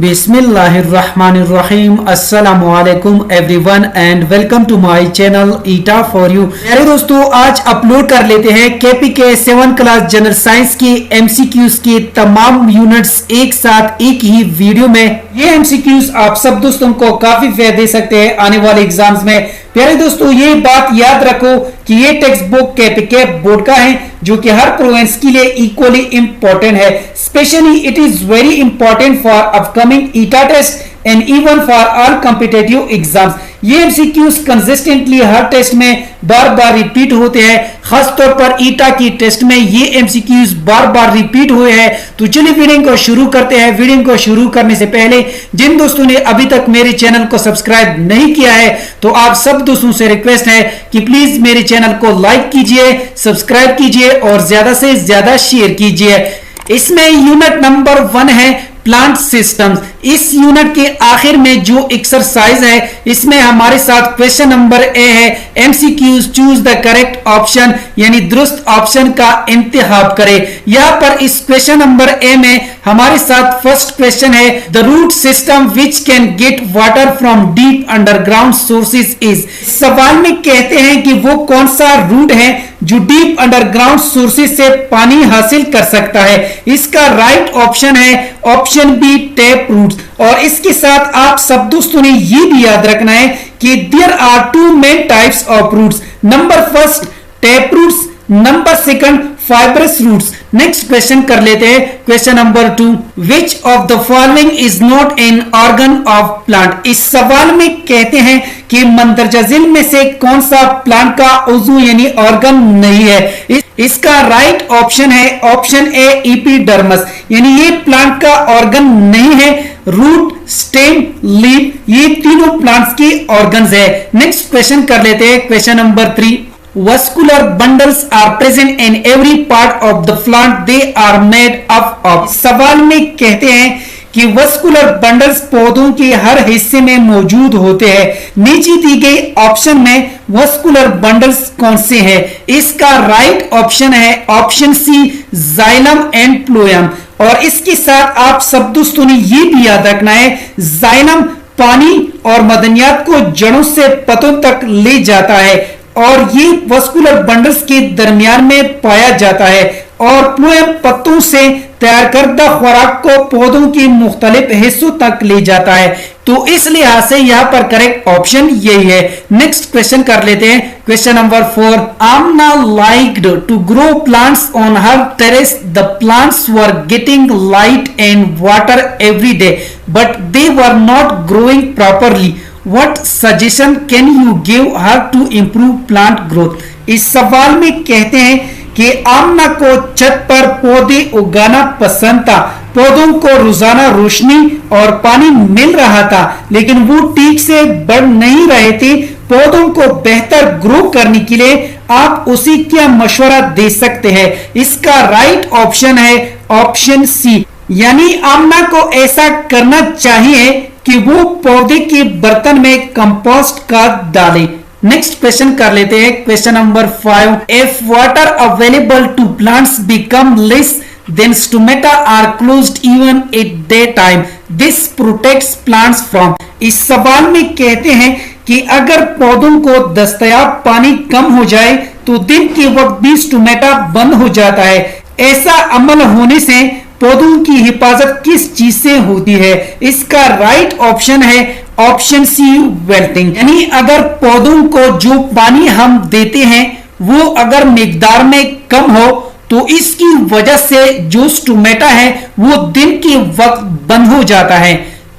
बिस्मिल्लाहिर्रहमानिर्रहीम अस्सलामुअलैकुम everyone and welcome to my channel ETEA for you. मेरे दोस्तों, आज अपलोड कर लेते हैं केपीके 7 क्लास जनरल साइंस की एमसीक्यूज के तमाम यूनिट्स एक साथ एक ही वीडियो में। ये एमसीक्यूज आप सब दोस्तों को काफी फायदा दे सकते हैं आने वाले एग्जाम्स में। प्यारे दोस्तों, ये बात याद रखो कि ये टेक्स्ट बुक केपीके बोर्ड का है जो कि हर प्रोविंस के लिए इक्वली इंपॉर्टेंट है। Specially it is very important for upcoming ETEA test and even for all competitive exams. ये एमसीक्यूज कंसिस्टेंटली हर टेस्ट में बार बार रिपीट होते हैं। खासतौर पर ईटा की टेस्ट में ये एमसीक्यूज बार बार रिपीट हुए हैं। तो चलिए वीडियो को शुरू करते हैं। वीडियो को शुरू करने से पहले जिन दोस्तों ने अभी तक मेरे चैनल को सब्सक्राइब नहीं किया है तो आप सब दोस्तों से रिक्वेस्ट है कि प्लीज मेरे चैनल को लाइक कीजिए, सब्सक्राइब कीजिए और ज्यादा से ज्यादा शेयर कीजिए। इसमें यूनिट नंबर 1 है प्लांट सिस्टम्स। इस यूनिट के आखिर में जो एक्सरसाइज है इसमें हमारे साथ क्वेश्चन नंबर ए है MCQs choose the correct option, यानी दुरुस्त ऑप्शन का इंतखाब करें। यहाँ पर इस क्वेश्चन नंबर ए में हमारे साथ फर्स्ट क्वेश्चन है the root system which can get water from deep underground sources is. सवाल में कहते हैं कि वो कौन सा रूट है जो डीप अंडरग्राउंड सोर्सेज से पानी हासिल कर सकता है। इसका राइट ऑप्शन है ऑप्शन बी टैप रूट्स। और इसके साथ आप सब दोस्तों ने ये भी याद रखना है कि there are 2 main types of roots. Number first tap roots, number second fibrous roots. Next question कर लेते हैं question number 2 which of the following is not an organ of plant. इस सवाल में कहते हैं कि मंदरजा झील में से कौन सा प्लांट का उज़्व यानी ऑर्गन नहीं है। इसका राइट ऑप्शन है ऑप्शन ए एपिडर्मस, यानी ये प्लांट का ऑर्गन नहीं है। रूट, स्टेम, लीफ ये तीनों प्लांट्स के ऑर्गन्स है। नेक्स्ट क्वेश्चन कर लेते हैं question number 3 vascular bundles are present in every part of the plant, they are made up of। सवाल में कहते हैं कि वस्कुलर बंडल्स पौधों के हर हिस्से में मौजूद होते हैं। नीचे दी गई ऑप्शन में वस्कुलर बंडल्स कौन से हैं? इसका राइट ऑप्शन है option C xylem and phloem. और इसके साथ आप सब दोस्तों ने ये भी याद रखना है जाइलम पानी और मदनियात को जड़ों से पत्तों तक ले जाता है और ये वस्कुलर बंडल्स के दरमियान में पाया जाता है और फ्लोएम पत्तों से तैयार करदा खुराक को पौधों के मुख्तलिफ हिस्सों तक ले जाता है। तो इस लिहाज से यहाँ पर करेक्ट ऑप्शन यही है। नेक्स्ट क्वेश्चन कर लेते हैं question number 4 Amna liked to grow plants on her terrace. The plants were getting light and water every day but they were not growing properly. What suggestion can you give her to improve plant growth? इस सवाल में कहते हैं कि आमना को छत पर पौधे उगाना पसंद था। पौधों को रोजाना रोशनी और पानी मिल रहा था लेकिन वो ठीक से बढ़ नहीं रहे थे। पौधों को बेहतर ग्रो करने के लिए आप उसे क्या मशवरा दे सकते हैं? इसका राइट ऑप्शन है ऑप्शन सी, यानी आमना को ऐसा करना चाहिए कि वो पौधे के बर्तन में कंपोस्ट खाद डाले। नेक्स्ट क्वेश्चन कर लेते हैं question number 5 if water available to plants become less then stomata are closed even at day time this protects plants from. इस सवाल में कहते हैं कि अगर पौधों को दस्तयाब पानी कम हो जाए तो दिन के वक्त भी स्टोमेटा बंद हो जाता है। ऐसा अमल होने से पौधों की हिफाजत किस चीज से होती है? इसका राइट ऑप्शन है ऑप्शन सी वेल्टिंग, यानी अगर पौधों को जो पानी हम देते हैं वो अगर मिकदार में कम हो तो इसकी वजह से जो स्टोमेटा है वो दिन के वक्त बंद हो जाता है।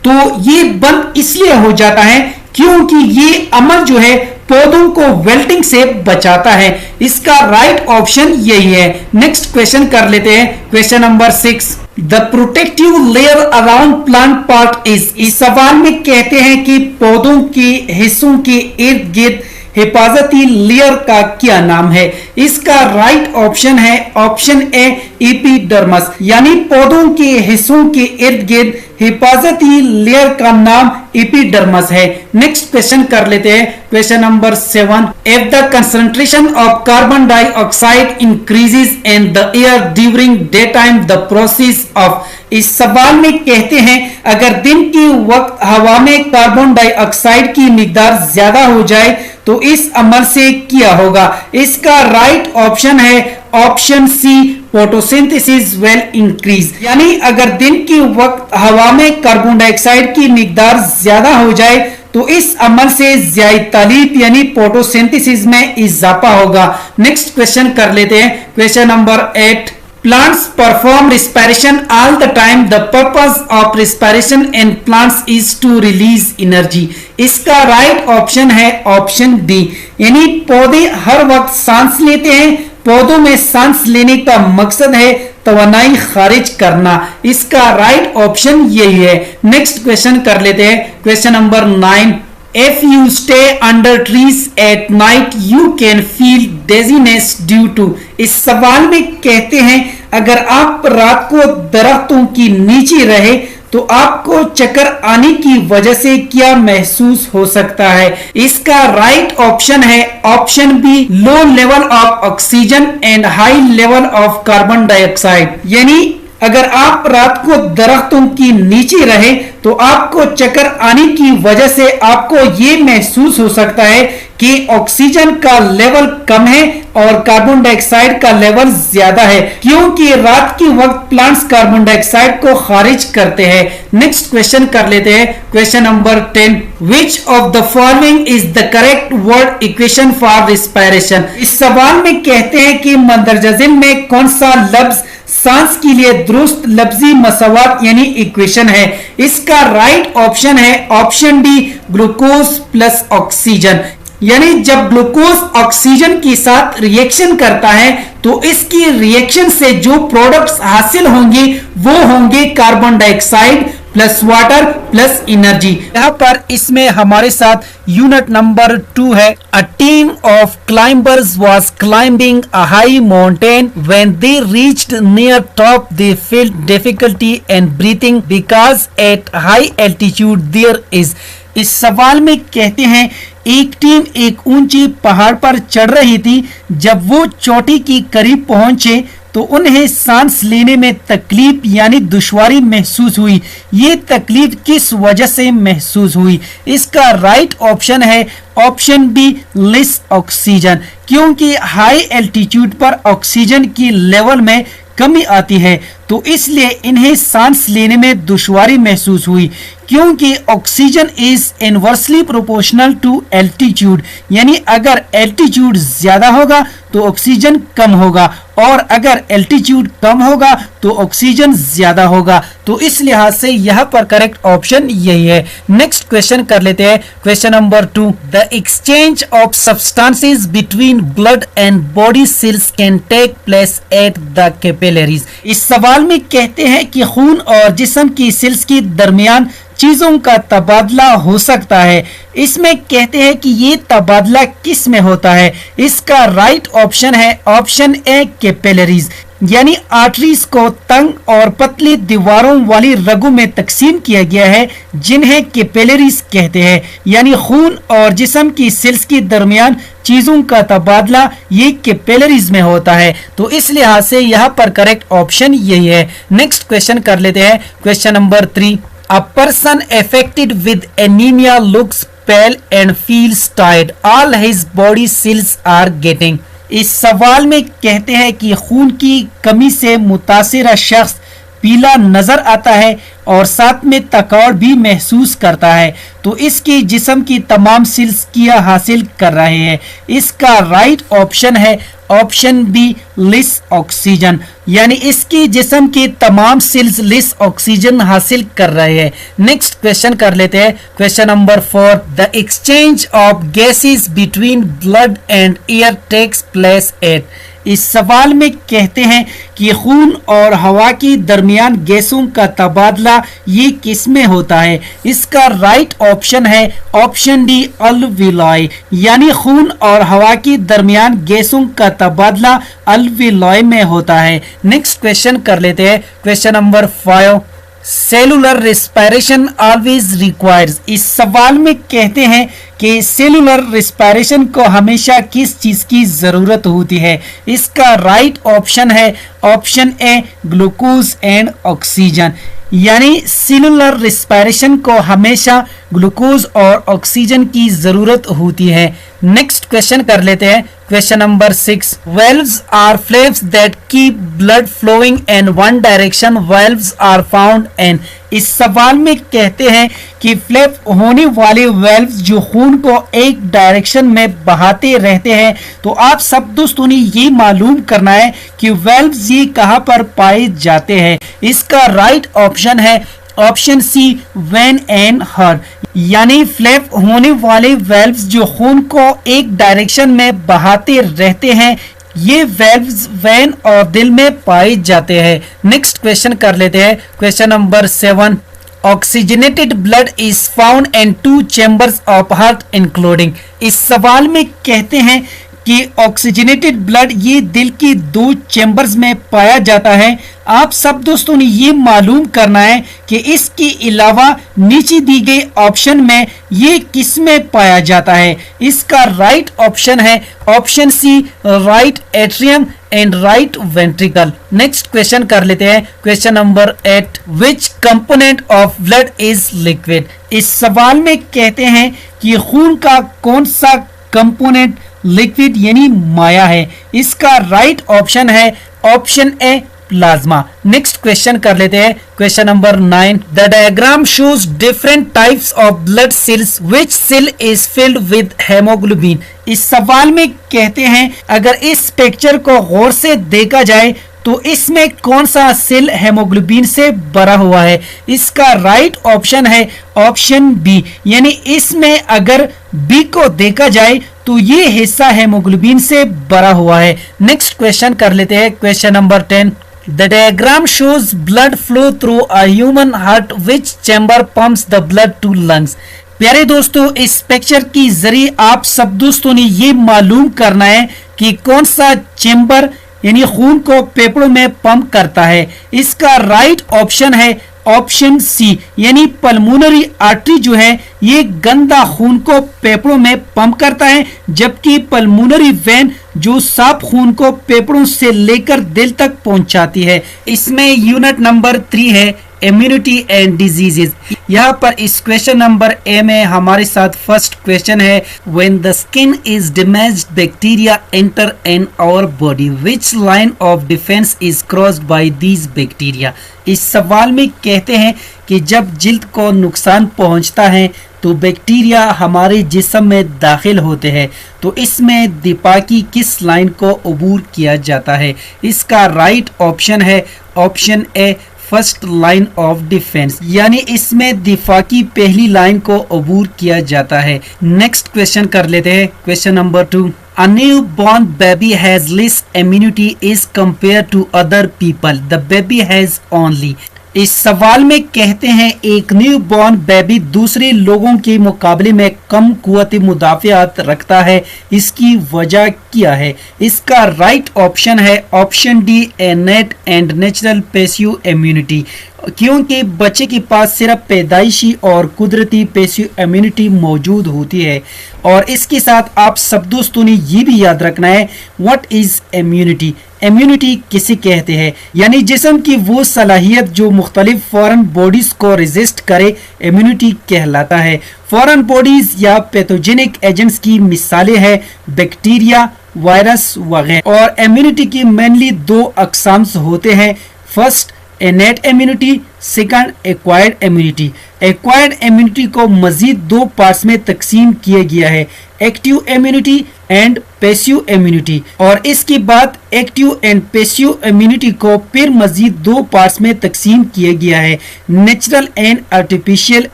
तो ये बंद इसलिए हो जाता है क्योंकि ये अमल जो है पौधों को वेल्टिंग से बचाता है। इसका राइट ऑप्शन यही है। नेक्स्ट क्वेश्चन कर लेते हैं question number 6 the protective layer around plant part is. इस सवाल में कहते हैं कि पौधों के हिस्सों के इर्द गिर्द हिफाजती लेयर का क्या नाम है? इसका राइट ऑप्शन है ऑप्शन ए एपिडर्मस, यानी पौधों के हिस्सों के इर्द गिर्द हिफाजती लेयर का नाम एपिडर्मस है। नेक्स्ट क्वेश्चन कर लेते हैं, question number 7। If the concentration of carbon dioxide increases in the air during day time the process of. इस सवाल में कहते हैं अगर दिन के वक्त हवा में कार्बन डाइऑक्साइड की मिकदार ज्यादा हो जाए तो इस अमल से क्या होगा। इसका राइट ऑप्शन है option C, photosynthesis will increase. यानी अगर दिन के वक्त हवा में कार्बन डाइऑक्साइड की मिकदार ज्यादा हो जाए तो इस अमल से ज़्यादा तालीब यानी फोटोसिंथेसिस में इजाफा होगा। नेक्स्ट क्वेश्चन कर लेते हैं, question number 8। Plants perform respiration all the time. The purpose of respiration in plants is to release energy. इसका राइट ऑप्शन है ऑप्शन डी, यानी पौधे हर वक्त सांस लेते हैं। पौधों में सांस लेने का मकसद है तवानाई खारिज करना। इसका राइट ऑप्शन यही है। नेक्स्ट क्वेश्चन कर लेते हैं, question number 9। If you stay under trees at night, you can feel dizziness due to। इस सवाल में कहते हैं अगर आप रात को दरख्तों की नीचे रहे तो आपको चक्कर आने की वजह से क्या महसूस हो सकता है। इसका राइट ऑप्शन है option B, low level of oxygen and high level of carbon dioxide. यानी अगर आप रात को दरख्तों की नीचे रहे तो आपको चक्कर आने की वजह से आपको ये महसूस हो सकता है कि ऑक्सीजन का लेवल कम है और कार्बन डाइऑक्साइड का लेवल ज्यादा है, क्योंकि रात के वक्त प्लांट्स कार्बन डाइऑक्साइड को खारिज करते हैं। नेक्स्ट क्वेश्चन कर लेते हैं, question number 10। Which of the following is the correct word equation for respiration. इस सवाल में कहते हैं कि मंदरजा ज़ेल में कौन सा लफ्ज सांस के लिए दुरुस्त लफ्जी मसवात यानी इक्वेशन है। इसका राइट ऑप्शन है option D, glucose plus oxygen. यानी जब ग्लूकोज ऑक्सीजन के साथ रिएक्शन करता है तो इसकी रिएक्शन से जो प्रोडक्ट्स हासिल होंगे वो होंगे carbon dioxide plus water plus energy. यहाँ पर इसमें हमारे साथ यूनिट नंबर 2 है। A team of climbers was climbing a high mountain when they reached near top they felt difficulty in breathing because at high altitude there is. इस सवाल में कहते हैं एक टीम एक ऊंचे पहाड़ पर चढ़ रही थी। जब वो चोटी के करीब पहुंचे तो उन्हें सांस लेने में तकलीफ यानी दुश्वारी महसूस हुई। ये तकलीफ किस वजह से महसूस हुई। इसका राइट ऑप्शन है ऑप्शन बी, लेस ऑक्सीजन, क्योंकि हाई एल्टीट्यूड पर ऑक्सीजन की लेवल में कमी आती है तो इसलिए इन्हें सांस लेने में दुश्वारी महसूस हुई, क्योंकि oxygen is inversely proportional to altitude. यानी अगर एल्टीट्यूड ज्यादा होगा तो ऑक्सीजन कम होगा और अगर एल्टीट्यूड कम होगा तो ऑक्सीजन ज्यादा होगा। तो इस लिहाज से यहाँ पर करेक्ट ऑप्शन यही है। नेक्स्ट क्वेश्चन कर लेते हैं, question number 2। The exchange of substances between blood and body cells can take place at the capillaries. इस सवाल में कहते हैं कि खून और जिस्म की सेल्स के दरमियान चीजों का तबादला हो सकता है। इसमें कहते हैं कि ये तबादला किस में होता है। इसका राइट ऑप्शन है ऑप्शन ए, कैपिलरीज। यानी आर्टरीज को तंग और पतली दीवारों वाली रगों में तकसीम किया गया है जिन्हें कैपिलरीज कहते हैं। यानी खून और जिस्म की सेल्स के दरमियान चीजों का तबादला ये कैपिलरीज में होता है। तो इस लिहाज से यहाँ पर करेक्ट ऑप्शन यही है। नेक्स्ट क्वेश्चन कर लेते हैं, question number 3। A person affected with anemia looks pale and feels tired. All his body cells are getting। इस सवाल में कहते हैं कि खून की कमी से मुतासिरा शख्स पीला नजर आता है और साथ में थकावट भी महसूस करता है तो इसके जिस्म की तमाम सेल्स क्या हासिल कर रहे हैं। इसका राइट ऑप्शन है ऑप्शन बी, लेस ऑक्सीजन। यानी इसके जिस्म के तमाम सेल्स लेस ऑक्सीजन हासिल कर रहे हैं। नेक्स्ट क्वेश्चन कर लेते हैं, question number 4। The exchange of gases between blood and air takes place at. इस सवाल में कहते हैं कि खून और हवा के दरमियान गैसों का तबादला ये किस में होता है। इसका राइट ऑप्शन है ऑप्शन डी, अल्विलाई। यानी खून और हवा के दरमियान गैसों का तबादला अल्विलाई में होता है। नेक्स्ट क्वेश्चन कर लेते हैं, question number 5। Cellular respiration always requires. इस सवाल में कहते हैं कि सेलुलर रेस्पिरेशन को हमेशा किस चीज की जरूरत होती है। इसका राइट ऑप्शन है option A glucose and oxygen, यानी सेलुलर रेस्पिरेशन को हमेशा ग्लूकोज और ऑक्सीजन की जरूरत होती है। नेक्स्ट क्वेश्चन कर लेते हैं, question number 6। Valves are flaps that keep blood flowing in one direction, valves are found in. इस सवाल में कहते हैं कि फ्लेप होने वाले वेल्व्स जो खून को एक डायरेक्शन में बहाते रहते हैं। तो आप सब दोस्तों ने ये मालूम करना है कि वेल्व्स ये कहां पर पाए जाते हैं। इसका राइट ऑप्शन है option C vein and heart, यानी फ्लैप होने वाले वेल्व्स जो खून को एक डायरेक्शन में बहाते रहते हैं, ये वेल्व्स वेन और दिल में पाए जाते हैं। नेक्स्ट क्वेश्चन कर लेते हैं, question number 7। Oxygenated blood is found in 2 chambers of heart including. इस सवाल में कहते हैं कि ऑक्सीजनेटेड ब्लड ये दिल की 2 चैम्बर्स में पाया जाता है। आप सब दोस्तों ने ये मालूम करना है कि इसके अलावा नीचे दी गई ऑप्शन में ये किस में पाया जाता है। इसका राइट ऑप्शन है option C right atrium and right ventricle. Next question कर लेते हैं, question number 8। Which component of blood is liquid. इस सवाल में कहते हैं कि खून का कौन सा कंपोनेंट लिक्विड यानी माया है। इसका राइट ऑप्शन है option A plasma. Next question कर लेते हैं, question number 9। The diagram shows different types of blood cells, which cell is filled with haemoglobin. इस सवाल में कहते हैं अगर इस पिक्चर को गौर से देखा जाए तो इसमें कौन सा सेल हेमोग्लोबिन से भरा हुआ है। इसका राइट ऑप्शन है ऑप्शन बी, यानी इसमें अगर बी को देखा जाए तो ये हिस्सा हेमोग्लोबिन से भरा हुआ है। नेक्स्ट क्वेश्चन कर लेते हैं, question number 10। The diagram shows blood flow through a human heart, which chamber pumps the blood to lungs। प्यारे दोस्तों, इस पिक्चर की जरिए आप सब दोस्तों ने ये मालूम करना है कि कौन सा चेंबर यानी खून को फेफड़ों में पंप करता है। इसका राइट ऑप्शन है ऑप्शन सी, यानी पल्मोनरी आर्टरी जो है ये गंदा खून को फेफड़ों में पंप करता है, जबकि पल्मोनरी वेन जो साफ खून को फेफड़ों से लेकर दिल तक पहुंचाती है। इसमें यूनिट नंबर 3 है इम्यूनिटी एंड डिजीजेस। यहाँ पर इस क्वेश्चन नंबर ए में हमारे साथ फर्स्ट क्वेश्चन है, when the skin is damaged bacteria enter in our body, which line of defence is crossed by these bacteria. इस सवाल में कहते हैं कि जब जिल्द को नुकसान पहुंचता है तो बैक्टीरिया हमारे जिस्म में दाखिल होते हैं, तो इसमें दिफा की किस लाइन को अबूर किया जाता है। इसका राइट ऑप्शन है option A first line of defence, यानी इसमें दिफा की पहली लाइन को अबूर किया जाता है। नेक्स्ट क्वेश्चन कर लेते हैं, question number 2। A newborn baby has less immunity is compared to other people. The baby has only। इस सवाल में कहते हैं एक न्यूबॉर्न बेबी दूसरे लोगों के मुकाबले में कम कुव्वत मुदाफ़ियात रखता है, इसकी वजह क्या है। इसका राइट ऑप्शन है option D इनेट and natural passive immunity, क्योंकि बच्चे के पास सिर्फ पैदाइशी और कुदरती पैसिव इम्यूनिटी मौजूद होती है। और इसके साथ आप सब दोस्तों ने ये भी याद रखना है व्हाट इज इम्यूनिटी। इम्यूनिटी किसे कहते हैं, यानी जिस्म की वो सलाहियत जो मुख्तलिफ फॉरेन बॉडीज को रेजिस्ट करे, इम्यूनिटी कहलाता है। फॉरेन बॉडीज या पैथोजेनिक एजेंट्स की मिसालें हैं बैक्टीरिया, वायरस वगैरह। और इम्यूनिटी की मेनली 2 अकसाम होते हैं, first innate immunity, second acquired immunity. Acquired immunity को मजीद 2 पार्ट्स में तकसीम किया गया है, active immunity and passive immunity. और इसके बाद एक्टिव एंड पैसिव इम्यूनिटी को फिर मजीद 2 पार्ट्स में तकसीम किया गया है, नेचुरल एंड आर्टिफिशियल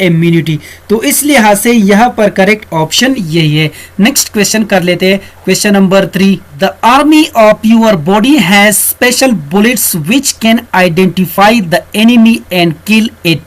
इम्यूनिटी। तो इस लिहाज से यहाँ पर करेक्ट ऑप्शन यही है। नेक्स्ट क्वेश्चन कर लेते हैं, question number 3। The army of your body has special bullets which can identify the enemy and kill it.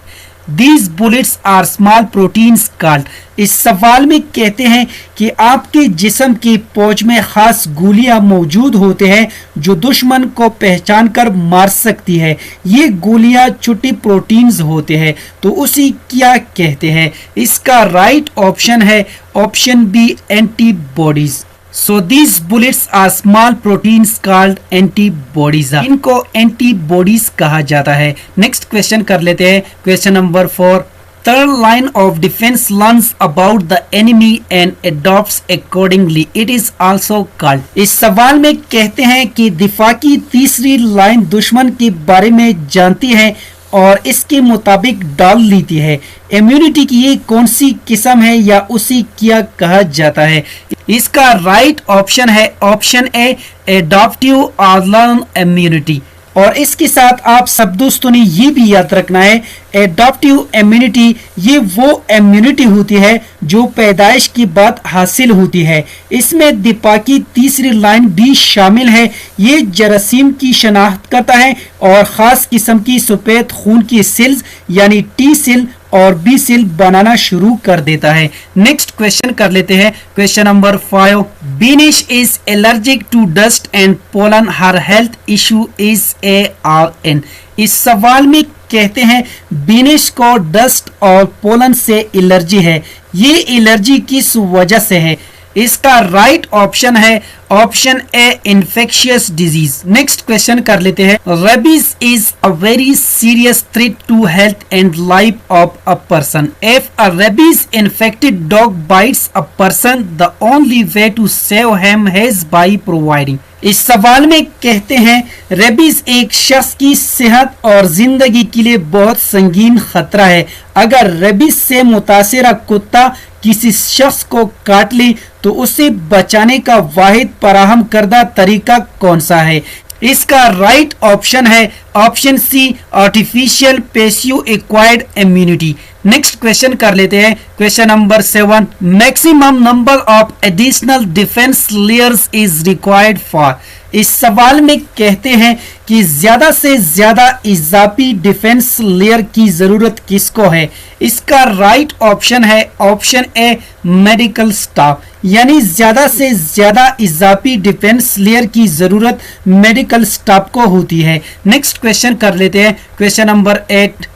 These bullets are small proteins called. इस सवाल में कहते हैं कि आपके जिस्म की पहुंच में खास गोलियां मौजूद होते हैं जो दुश्मन को पहचान कर मार सकती है। ये गोलियां छोटी प्रोटीन्स होते हैं, तो उसी क्या कहते हैं? इसका राइट ऑप्शन है option B, antibodies. So these bullets are small proteins called antibodies। इनको एंटीबॉडीज कहा जाता है। नेक्स्ट क्वेश्चन कर लेते हैं, question number 4। Third line of defense learns about the enemy and adopts accordingly. It is also called। इस सवाल में कहते हैं कि दिफा की तीसरी लाइन दुश्मन के बारे में जानती है और इसके मुताबिक डाल लेती है। इम्यूनिटी की ये कौन सी किस्म है या उसी क्या कहा जाता है? इसका राइट ऑप्शन है ऑप्शन ए, एडॉप्टिव और लर्न इम्यूनिटी। और इसके साथ आप सब दोस्तों ने ये भी याद रखना है, एडॉप्टिव इम्यूनिटी ये वो इम्यूनिटी होती है जो पैदाइश के बाद हासिल होती है। इसमें दिपा की तीसरी लाइन भी शामिल है। ये जरासीम की शनाख्त करता है और ख़ास किस्म की सफ़ेद खून की सेल्स यानी टी सेल और बी सेल बनाना शुरू कर देता है। नेक्स्ट क्वेश्चन कर लेते हैं, question number 5। Binish is allergic to dust and pollen, her health issue is ARN। इस सवाल में कहते हैं बीनिश को डस्ट और पोलन से एलर्जी है। ये एलर्जी किस वजह से है? इसका राइट ऑप्शन है option A, infectious disease. Next question कर लेते हैं, rabies is a very serious threat to health and life of a person. If a rabies infected dog bites a person, the only way to save him is by providing. इस सवाल में कहते हैं rabies एक शख्स की सेहत और जिंदगी के लिए बहुत संगीन खतरा है। अगर रेबीज से मुतासिरा कुत्ता किसी शख्स को काट ले तो उसे बचाने का वाहिद फराहम करदा तरीका कौन सा है? इसका राइट ऑप्शन है option C, artificial passive acquired immunity. Next question कर लेते हैं, question number 7। Maximum number of additional defence layers is required for. इस सवाल में कहते हैं कि ज्यादा से ज्यादा इजाफी डिफेंस लेयर की जरूरत किसको है? इसका राइट ऑप्शन है ऑप्शन ए, मेडिकल स्टाफ। यानी ज्यादा से ज्यादा इजाफी डिफेंस लेयर की जरूरत मेडिकल स्टाफ को होती है। नेक्स्ट क्वेश्चन कर लेते हैं, question number 8।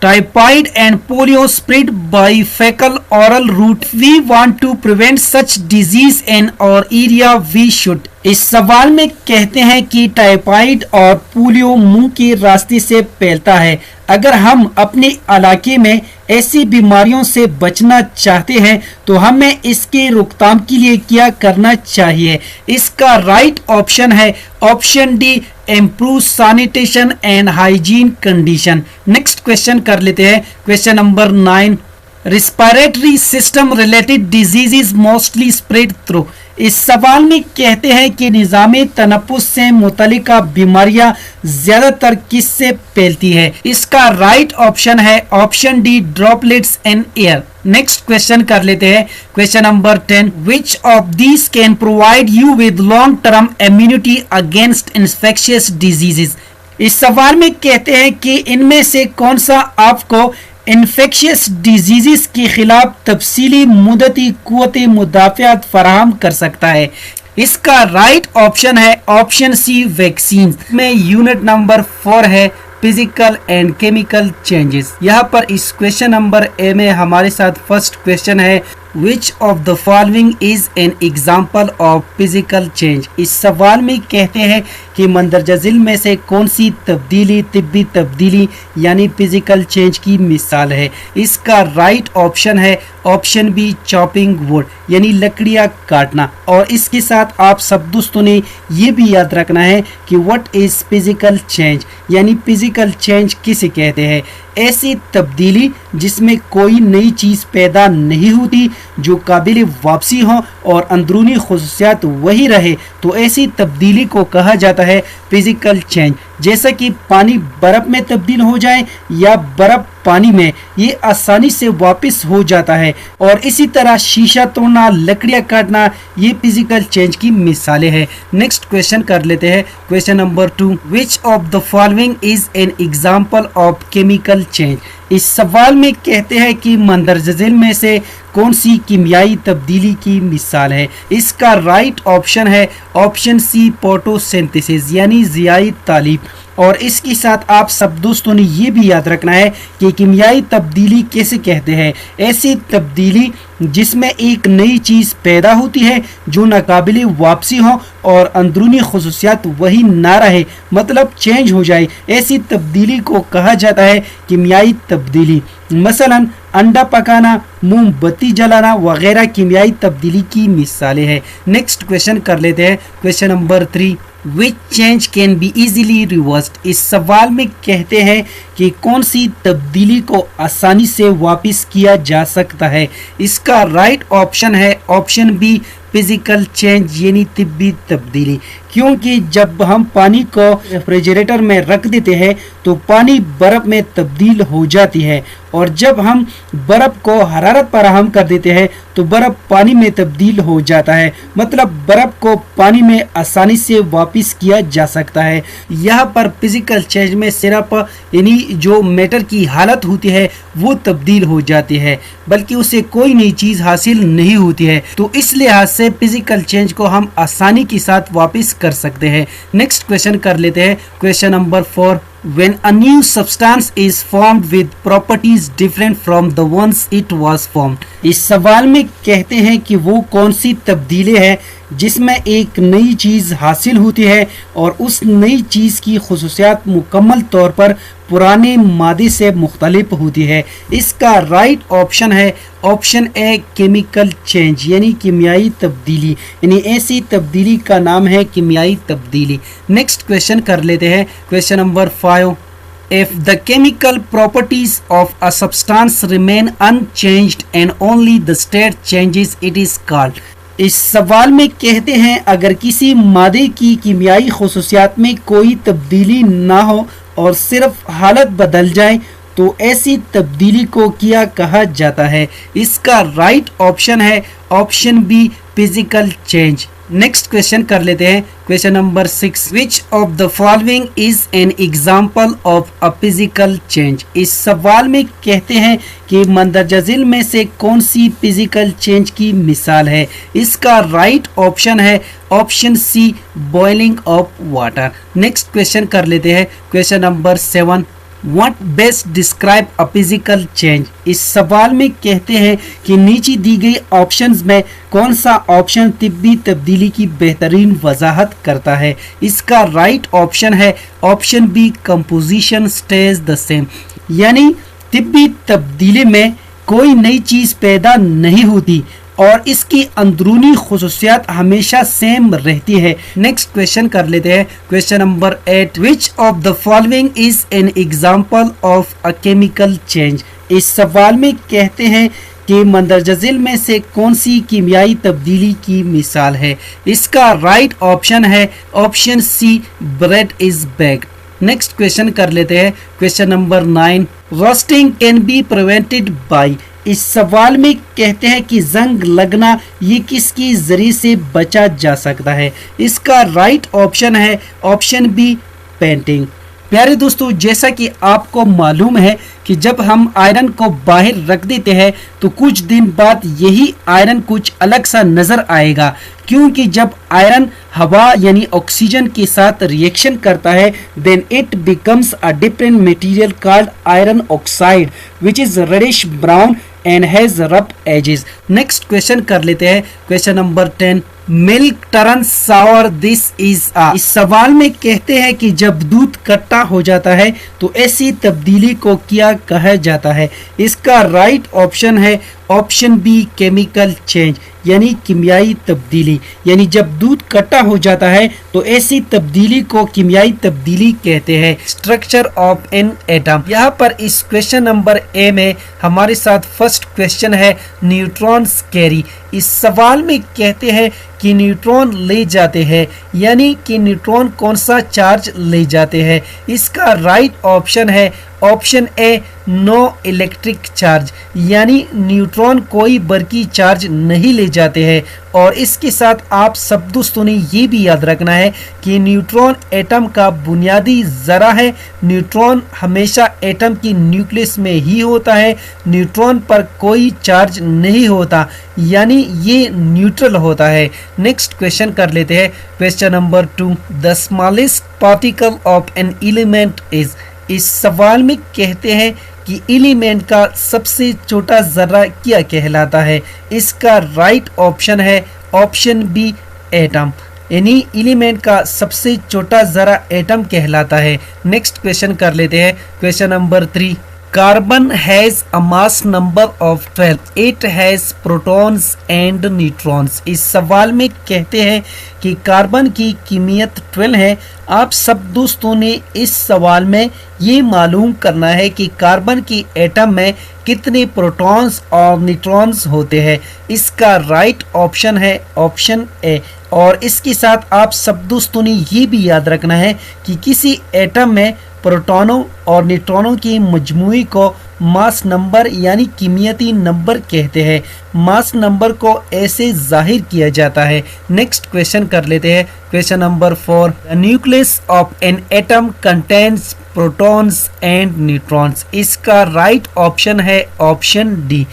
Typhoid and polio spread by fecal oral route. We want to prevent such disease in our area. We should। इस सवाल में कहते हैं कि टाइफाइड और पोलियो मुंह के रास्ते से फैलता है। अगर हम अपने इलाके में ऐसी बीमारियों से बचना चाहते हैं तो हमें इसके रोकथाम के लिए क्या करना चाहिए? इसका राइट ऑप्शन है option D, improve sanitation and hygiene condition. Next question कर लेते हैं, question number 9। Respiratory system related diseases mostly spread through. इस सवाल में कहते हैं कि निज़ामे तनफ्फुस से मुतल्लिका बीमारियां ज्यादातर किससे फैलती है? इसका राइट ऑप्शन है option D, droplets in air. Next question कर लेते हैं, question number 10। Which of these can provide you with long term immunity against infectious diseases. इस सवाल में कहते हैं कि इनमें से कौन सा आपको इन्फेक्शियस डिजीजेस के खिलाफ तफसीली मुद्दती कुव्वत मुदाफ़ियत फराहम कर सकता है? इसका राइट ऑप्शन है ऑप्शन सी, वैक्सीन। में यूनिट नंबर 4 है फिजिकल एंड केमिकल चेंजेस। यहाँ पर इस क्वेश्चन नंबर ए में हमारे साथ फर्स्ट क्वेश्चन है, विच of the following is an example of physical change. इस सवाल में कहते हैं कि मंदरजा झील में से कौन सी तब्दीली तिब्बी तब्दीली यानी फिजिकल चेंज की मिसाल है? इसका राइट ऑप्शन है ऑप्शन बी, चॉपिंग वुड यानी लकड़ियाँ काटना। और इसके साथ आप सब दोस्तों ने ये भी याद रखना है कि व्हाट इज फिजिकल चेंज यानी फिजिकल चेंज किसे कहते हैं? ऐसी तब्दीली जिसमें कोई नई चीज़ पैदा नहीं होती, जो काबिल वापसी हो और अंदरूनी खुसूसियात वही रहे, तो ऐसी तब्दीली को कहा जाता है फिजिकल चेंज। जैसा कि पानी बर्फ में तब्दील हो जाए या बर्फ पानी में, ये आसानी से वापस हो जाता है। और इसी तरह शीशा तोड़ना, लकड़ियां काटना, ये फिजिकल चेंज की मिसालें हैं। नेक्स्ट क्वेश्चन कर लेते हैं, question number 2, which of the following is an example of chemical change. इस सवाल में कहते हैं कि मंदरजाजिल में से कौन सी कीमियाई तब्दीली की मिसाल है। इसका राइट ऑप्शन है ऑप्शन सी, फोटोसिंथेसिस यानी ज़ियाई तालीब। और इसके साथ आप सब दोस्तों ने ये भी याद रखना है कि कीमियाई तब्दीली कैसे कहते हैं। ऐसी तब्दीली जिसमें एक नई चीज़ पैदा होती है जो नाकाबिले वापसी हो और अंदरूनी खसूसियात वही ना रहे, मतलब चेंज हो जाए, ऐसी तब्दीली को कहा जाता है कीमियाई तब्दीली। मसलन अंडा पकाना, मोमबत्ती जलाना वगैरह कीमियाई तब्दीली की मिसालें हैं। नेक्स्ट क्वेश्चन कर लेते हैं, question number 3, which change can be easily reversed. इस सवाल में कहते हैं कि कौन सी तब्दीली को आसानी से वापस किया जा सकता है। इसका राइट ऑप्शन है ऑप्शन बी, फिजिकल चेंज यानी तिब्बी तब्दीली। क्योंकि जब हम पानी को रेफ्रिजरेटर में रख देते हैं तो पानी बर्फ़ में तब्दील हो जाती है, और जब हम बर्फ़ को हरारत फराहम कर देते हैं तो बर्फ़ पानी में तब्दील हो जाता है, मतलब बर्फ़ को पानी में आसानी से वापस किया जा सकता है। यहाँ पर फिजिकल चेंज में सिर्फ यानी जो मैटर की हालत होती है वो तब्दील हो जाती है, बल्कि उसे कोई नई चीज़ हासिल नहीं होती है। तो इस लिहाज से फिजिकल चेंज को हम आसानी के साथ वापस कर सकते हैं। नेक्स्ट क्वेश्चन कर लेते हैं, question number 4, when a new substance is formed with properties different from the ones it was formed। इस सवाल में कहते हैं कि वो कौन सी तब्दीली है जिसमें एक नई चीज़ हासिल होती है और उस नई चीज़ की खुसूसियात मुकम्मल तौर पर पुराने मादे से मुख्तलिफ होती है। इसका राइट ऑप्शन है ऑप्शन ए, केमिकल चेंज यानी कीमियाई तब्दीली, यानी ऐसी तब्दीली का नाम है कीमियाई तब्दीली। नेक्स्ट क्वेश्चन कर लेते हैं, question number 5, if the chemical properties of a substance remain unchanged and only the state changes, it is called। इस सवाल में कहते हैं अगर किसी मादे की कीमियाई खुसूसियात में कोई तब्दीली ना हो और सिर्फ हालत बदल जाए तो ऐसी तब्दीली को क्या कहा जाता है। इसका राइट ऑप्शन है option B, physical change. Next question कर लेते हैं, question number 6, which of the following is an example of a physical change. इस सवाल में कहते हैं कि मंदरजाजिल में से कौन सी फिजिकल चेंज की मिसाल है। इसका राइट ऑप्शन है option C, boiling of water. Next question कर लेते हैं, question number 7, What best describe a physical change। इस सवाल में कहते हैं कि नीचे दी गई ऑप्शंस में कौन सा ऑप्शन तिब्बी तब्दीली की बेहतरीन वजाहत करता है। इसका राइट ऑप्शन है option B, composition stage the same, यानी तिब्बी तब्दीली में कोई नई चीज़ पैदा नहीं होती और इसकी अंदरूनी खुसूसियात हमेशा सेम रहती है। नेक्स्ट क्वेश्चन कर लेते हैं, question number 8, which of the following is an example of a chemical change. इस सवाल में कहते हैं कि मंदरजाजिल में से कौन सी कीमियाई तब्दीली की मिसाल है। इसका राइट ऑप्शन है option C, bread is baked. Next question कर लेते हैं, question number 9, roasting can be prevented by. इस सवाल में कहते हैं कि जंग लगना ये किसकी जरिए से बचा जा सकता है। इसका राइट ऑप्शन है ऑप्शन बी, पेंटिंग। प्यारे दोस्तों, जैसा कि आपको मालूम है कि जब हम आयरन को बाहर रख देते हैं तो कुछ दिन बाद यही आयरन कुछ अलग सा नज़र आएगा, क्योंकि जब आयरन हवा यानी ऑक्सीजन के साथ रिएक्शन करता है then it becomes a different material called iron oxide which is reddish brown and has rough edges. Next question कर लेते हैं, question number 10, milk turn sour this is ah. इस सवाल में कहते हैं कि जब दूध खट्टा हो जाता है तो ऐसी तब्दीली को क्या कहा जाता है। इसका राइट ऑप्शन है ऑप्शन बी केमिकल चेंज यानी किमियाई तब्दीली, यानी जब दूध खट्टा हो जाता है तो ऐसी तब्दीली को किमियाई तब्दीली कहते हैं। स्ट्रक्चर ऑफ एन एटम, यहाँ पर इस क्वेश्चन नंबर ए में हमारे साथ फर्स्ट क्वेश्चन है न्यूट्रॉन्स कैरी। इस सवाल में कहते हैं कि न्यूट्रॉन ले जाते हैं, यानी कि न्यूट्रॉन कौन सा चार्ज ले जाते हैं। इसका राइट ऑप्शन है option A no electric charge, यानी न्यूट्रॉन कोई बरकी चार्ज नहीं ले जाते हैं। और इसके साथ आप सब दोस्तों ने ये भी याद रखना है कि न्यूट्रॉन एटम का बुनियादी ज़रा है। न्यूट्रॉन हमेशा एटम की न्यूक्लियस में ही होता है, न्यूट्रॉन पर कोई चार्ज नहीं होता, यानी ये न्यूट्रल होता है। नेक्स्ट क्वेश्चन कर लेते हैं, question number 2, the smallest particle of an element is. इस सवाल में कहते हैं कि एलिमेंट का सबसे छोटा जर्रा क्या कहलाता है। इसका राइट ऑप्शन है ऑप्शन बी एटम, यानी एलिमेंट का सबसे छोटा जर्रा एटम कहलाता है। नेक्स्ट क्वेश्चन कर लेते हैं, question number 3, carbon has a mass number of 12, it has protons and neutrons. इस सवाल में कहते हैं कि कार्बन की कीमियत 12 है। आप सब दोस्तों ने इस सवाल में ये मालूम करना है कि कार्बन की एटम में कितने प्रोटॉन्स और न्यूट्रॉन्स होते हैं। इसका राइट ऑप्शन है ऑप्शन ए। और इसके साथ आप सब दोस्तों ने ये भी याद रखना है कि किसी एटम में प्रोटॉनों और न्यूट्रॉनों की मजमूई को मास नंबर यानी कीमियती नंबर कहते हैं। मास नंबर को ऐसे जाहिर किया जाता है। नेक्स्ट क्वेश्चन कर लेते हैं, question number 4, the nucleus of an atom contains protons and neutrons. इसका राइट ऑप्शन है ऑप्शन डी,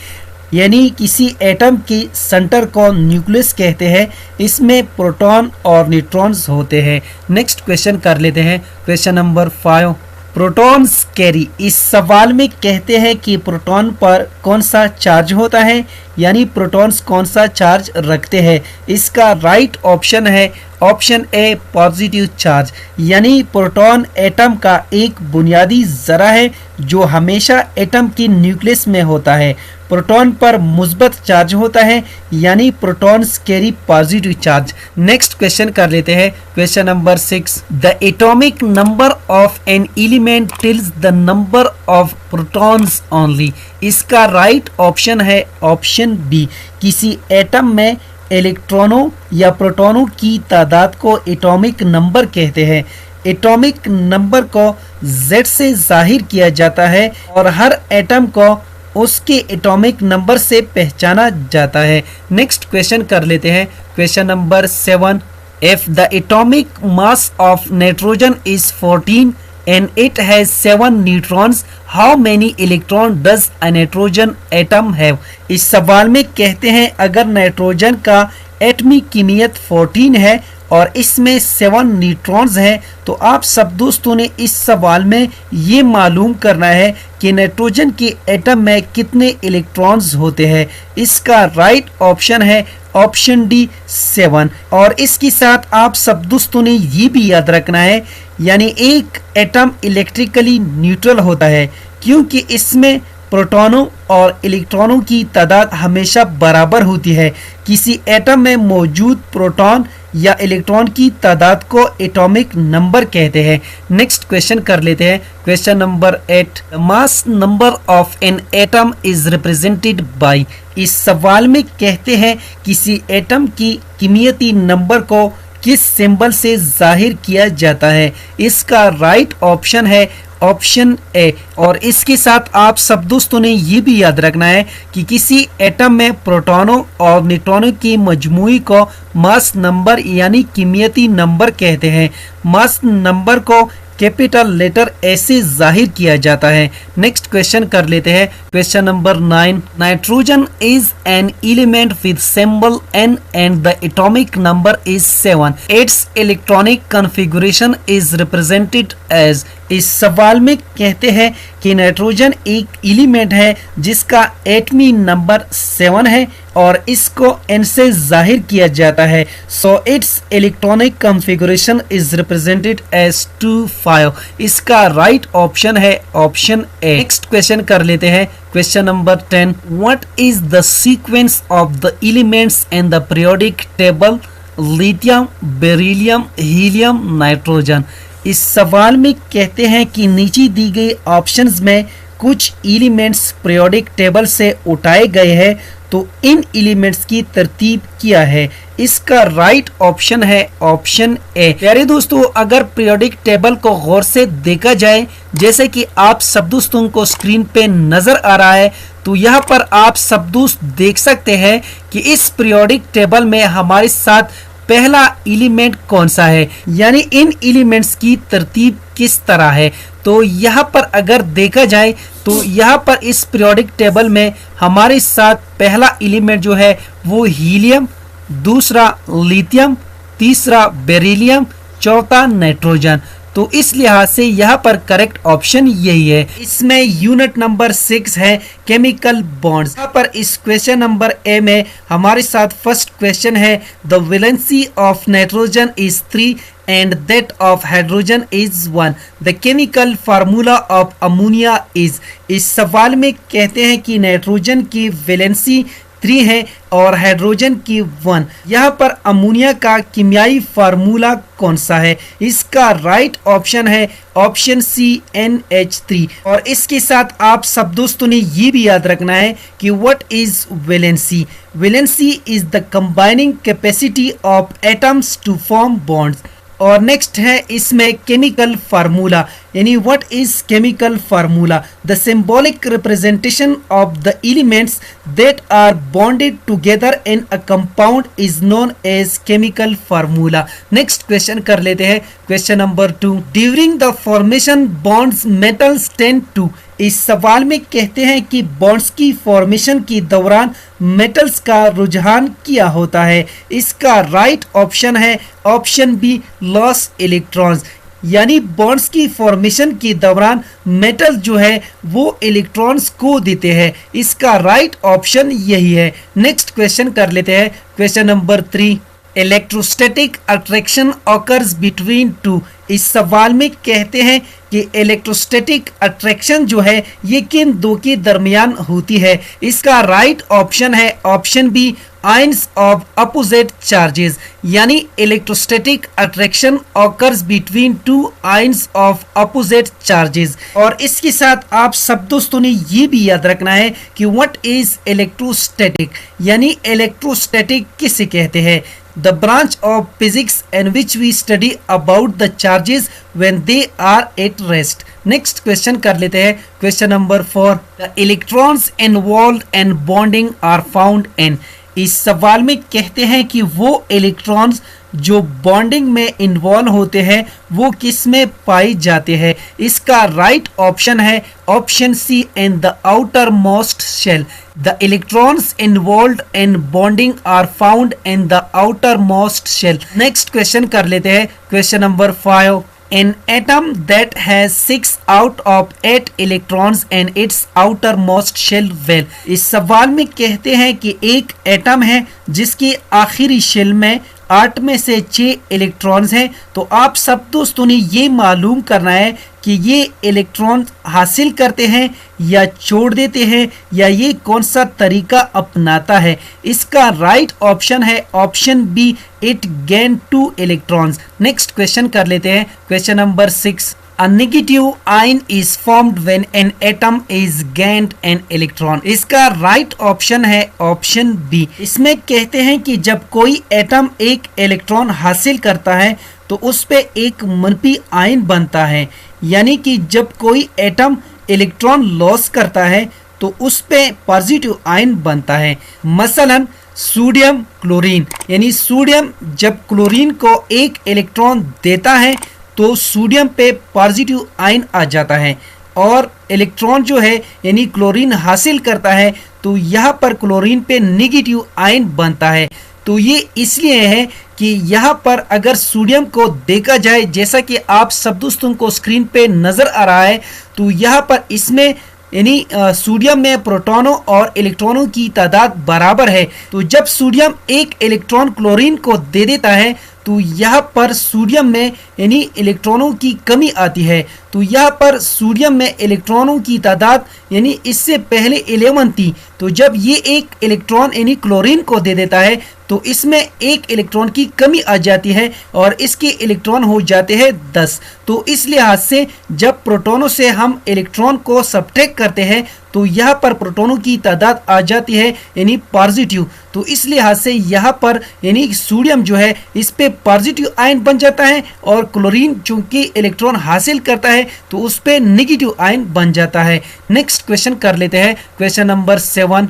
यानी किसी एटम की सेंटर को न्यूक्लियस कहते हैं, इसमें प्रोटॉन और न्यूट्रॉन्स होते हैं। नेक्स्ट क्वेश्चन कर लेते हैं, क्वेश्चन नंबर 5, प्रोटॉन्स कैरी। इस सवाल में कहते हैं कि प्रोटॉन पर कौन सा चार्ज होता है, यानी प्रोटॉन्स कौन सा चार्ज रखते हैं। इसका राइट ऑप्शन है ऑप्शन ए पॉजिटिव चार्ज, यानी प्रोटॉन एटम का एक बुनियादी जरा है जो हमेशा एटम की न्यूक्लियस में होता है। प्रोटॉन पर मुस्बत चार्ज होता है, यानी protons carry positive charge. Next question कर लेते हैं, question number 6, the atomic number of an element tells the number of protons only. इसका राइट ऑप्शन है ऑप्शन बी, किसी एटम में इलेक्ट्रॉनों या प्रोटॉनों की तादाद को एटॉमिक नंबर कहते हैं। एटॉमिक नंबर को Z से जाहिर किया जाता है और हर एटम को उसके एटॉमिक नंबर से पहचाना जाता है। नेक्स्ट क्वेश्चन कर लेते हैं, question number 7, if the atomic mass of nitrogen is 14 and it has 7 neutrons, how many electron does a nitrogen atom have? इस सवाल में कहते हैं अगर नाइट्रोजन का एटमी कीमियत 14 है और इसमें 7 न्यूट्रॉन्स हैं, तो आप सब दोस्तों ने इस सवाल में ये मालूम करना है कि नाइट्रोजन के एटम में कितने इलेक्ट्रॉन्स होते हैं। इसका राइट ऑप्शन है ऑप्शन डी 7। और इसके साथ आप सब दोस्तों ने ये भी याद रखना है, यानी एक एटम इलेक्ट्रिकली न्यूट्रल होता है क्योंकि इसमें प्रोटॉनों और इलेक्ट्रॉनों की तादाद हमेशा बराबर होती है। किसी एटम में मौजूद प्रोटॉन या इलेक्ट्रॉन की तादाद को एटॉमिक नंबर कहते हैं। नेक्स्ट क्वेश्चन कर लेते हैं, question number 8, the mass number of an atom is represented by. इस सवाल में कहते हैं किसी एटम की कीमियती नंबर को किस सिंबल से जाहिर किया जाता है। इसका राइट ऑप्शन है ऑप्शन ए। और इसके साथ आप सब दोस्तों ने ये भी याद रखना है कि किसी एटम में प्रोटॉनों और न्यूट्रॉनों की मजमूई को मास नंबर यानी कीमियती नंबर कहते हैं। मास नंबर को कैपिटल लेटर ऐसे जाहिर किया जाता है। नेक्स्ट क्वेश्चन कर लेते हैं, question number 9, nitrogen is an element with symbol N and the atomic number is 7. Its electronic configuration is represented as। इस सवाल में कहते हैं कि नाइट्रोजन एक एलिमेंट है जिसका एटमी नंबर 7 है और इसको N से जाहिर किया जाता है। So its electronic configuration is represented as 2,5। इसका राइट ऑप्शन है ऑप्शन ए। नेक्स्ट क्वेश्चन कर लेते हैं, question number 10। What is the sequence of the elements in the periodic table? Lithium, beryllium, helium, nitrogen. इस सवाल में कहते हैं कि नीचे दी गई ऑप्शंस में कुछ एलिमेंट्स पीरियोडिक टेबल से उठाए गए हैं, तो इन एलिमेंट्स की तरतीब क्या है? इसका राइट ऑप्शन है ऑप्शन ए। प्यारे दोस्तों, अगर पीरियोडिक टेबल को गौर से देखा जाए, जैसे कि आप सब दोस्तों को स्क्रीन पे नजर आ रहा है, तो यहाँ पर आप सब दोस्त देख सकते हैं कि इस पीरियोडिक टेबल में हमारे साथ पहला एलिमेंट कौन सा है, यानी इन एलिमेंट्स की तरतीब किस तरह है। तो यहाँ पर अगर देखा जाए तो यहाँ पर इस पीरियोडिक टेबल में हमारे साथ पहला एलिमेंट जो है वो हीलियम, दूसरा लिथियम, तीसरा बेरिलियम, चौथा नाइट्रोजन। तो इस लिहाज से यहाँ पर करेक्ट ऑप्शन यही है। इसमें यूनिट नंबर 6 है केमिकल बॉन्ड्स। यहाँ पर इस क्वेश्चन नंबर ए में हमारे साथ फर्स्ट क्वेश्चन है, the valency of nitrogen is 3 and that of hydrogen is 1. The chemical formula of ammonia is। इस सवाल में कहते हैं कि नाइट्रोजन की वैलेंसी 3 है और हाइड्रोजन की 1। यहाँ पर अमोनिया का कीमियाई फार्मूला कौन सा है? इसका राइट ऑप्शन है ऑप्शन सी NH3। और इसके साथ आप सब दोस्तों ने ये भी याद रखना है कि what is valency? Valency is the combining capacity of atoms to form bonds. और नेक्स्ट है इसमें केमिकल फार्मूला, यानी what is chemical formula? The symbolic representation of the elements that are bonded together in a compound is known as chemical formula. Next question कर लेते हैं, question number 2। During the formation bonds metals tend to. इस सवाल में कहते हैं कि bonds की फॉर्मेशन के दौरान मेटल्स का रुझान क्या होता है? इसका राइट ऑप्शन है ऑप्शन बी लॉस इलेक्ट्रॉन्स, यानी बॉन्ड्स की फॉर्मेशन के दौरान मेटल जो है वो इलेक्ट्रॉन्स को देते हैं। इसका राइट ऑप्शन यही है। नेक्स्ट क्वेश्चन कर लेते हैं, question number 3। Electrostatic attraction occurs between to. इस सवाल में कहते हैं कि इलेक्ट्रोस्टैटिक अट्रैक्शन जो है ये किन दो के दरमियान होती है? इसका राइट ऑप्शन है option B ions of opposite charges, यानी electrostatic attraction occurs between two ions of opposite charges. और इसके साथ आप सब दोस्तों ने ये भी याद रखना है कि व्हाट इज इलेक्ट्रोस्टैटिक, यानी इलेक्ट्रोस्टैटिक किसे कहते हैं? The branch of physics in which we study about the charges when they are at rest. Next question कर लेते हैं, question number 4. The electrons involved in bonding are found in। इस सवाल में कहते हैं कि वो इलेक्ट्रॉन्स जो बॉन्डिंग में इन्वॉल्व होते हैं वो किस में पाए जाते हैं? इसका राइट ऑप्शन है option C in the outer most shell. The electrons involved in bonding are found in the outer most shell. Next question कर लेते हैं, question number 5। An atom that has 6 out of 8 electrons in its outermost shell well। इस सवाल में कहते हैं कि एक एटम है जिसकी आखिरी शेल में 8 में से 6 इलेक्ट्रॉन्स हैं। तो आप सब दोस्तों ने ये मालूम करना है कि ये इलेक्ट्रॉन हासिल करते हैं या छोड़ देते हैं, या ये कौन सा तरीका अपनाता है? इसका राइट ऑप्शन है option B it gain 2 electrons. Next question कर लेते हैं, question number 6। A negative ion is formed when an atom is gained an electron। इसका राइट ऑप्शन है ऑप्शन बी। इसमें कहते हैं कि जब कोई एटम एक इलेक्ट्रॉन हासिल करता है तो उस पे एक मनफी आयन बनता है, यानी कि जब कोई एटम इलेक्ट्रॉन लॉस करता है तो उस पे पॉजिटिव आयन बनता है। मसलन सोडियम क्लोरीन, यानी सोडियम जब क्लोरीन को एक इलेक्ट्रॉन देता है तो सोडियम पे पॉजिटिव आयन आ जाता है, और इलेक्ट्रॉन जो है यानी क्लोरीन हासिल करता है तो यहाँ पर क्लोरीन पे नेगेटिव आयन बनता है। तो ये इसलिए है कि यहाँ पर अगर सोडियम को देखा जाए, जैसा कि आप सब दोस्तों को स्क्रीन पे नजर आ रहा है, तो यहाँ पर इसमें यानी सोडियम में प्रोटॉनों और इलेक्ट्रॉनों की तादाद बराबर है। तो जब सोडियम एक इलेक्ट्रॉन क्लोरीन को दे देता है तो यहाँ पर सोडियम में यानी इलेक्ट्रॉनों की कमी आती है। तो यहाँ पर सोडियम में इलेक्ट्रॉनों की तादाद यानी इससे पहले 11 थी, तो जब ये एक इलेक्ट्रॉन यानी क्लोरीन को दे देता है तो इसमें एक इलेक्ट्रॉन की कमी आ जाती है और इसके इलेक्ट्रॉन हो जाते हैं 10। तो इस लिहाज से जब प्रोटॉनों से हम इलेक्ट्रॉन को सब्ट्रैक्ट करते हैं तो यहाँ पर प्रोटॉनों की तादाद आ जाती है यानी पॉजिटिव। तो इस लिहाज से यहाँ पर यानी सोडियम जो है इस पे पॉजिटिव आयन बन जाता है और क्लोरीन चूंकि इलेक्ट्रॉन हासिल करता है तो उस पे नेगेटिव आयन बन जाता है। नेक्स्ट क्वेश्चन कर लेते हैं, क्वेश्चन नंबर 7।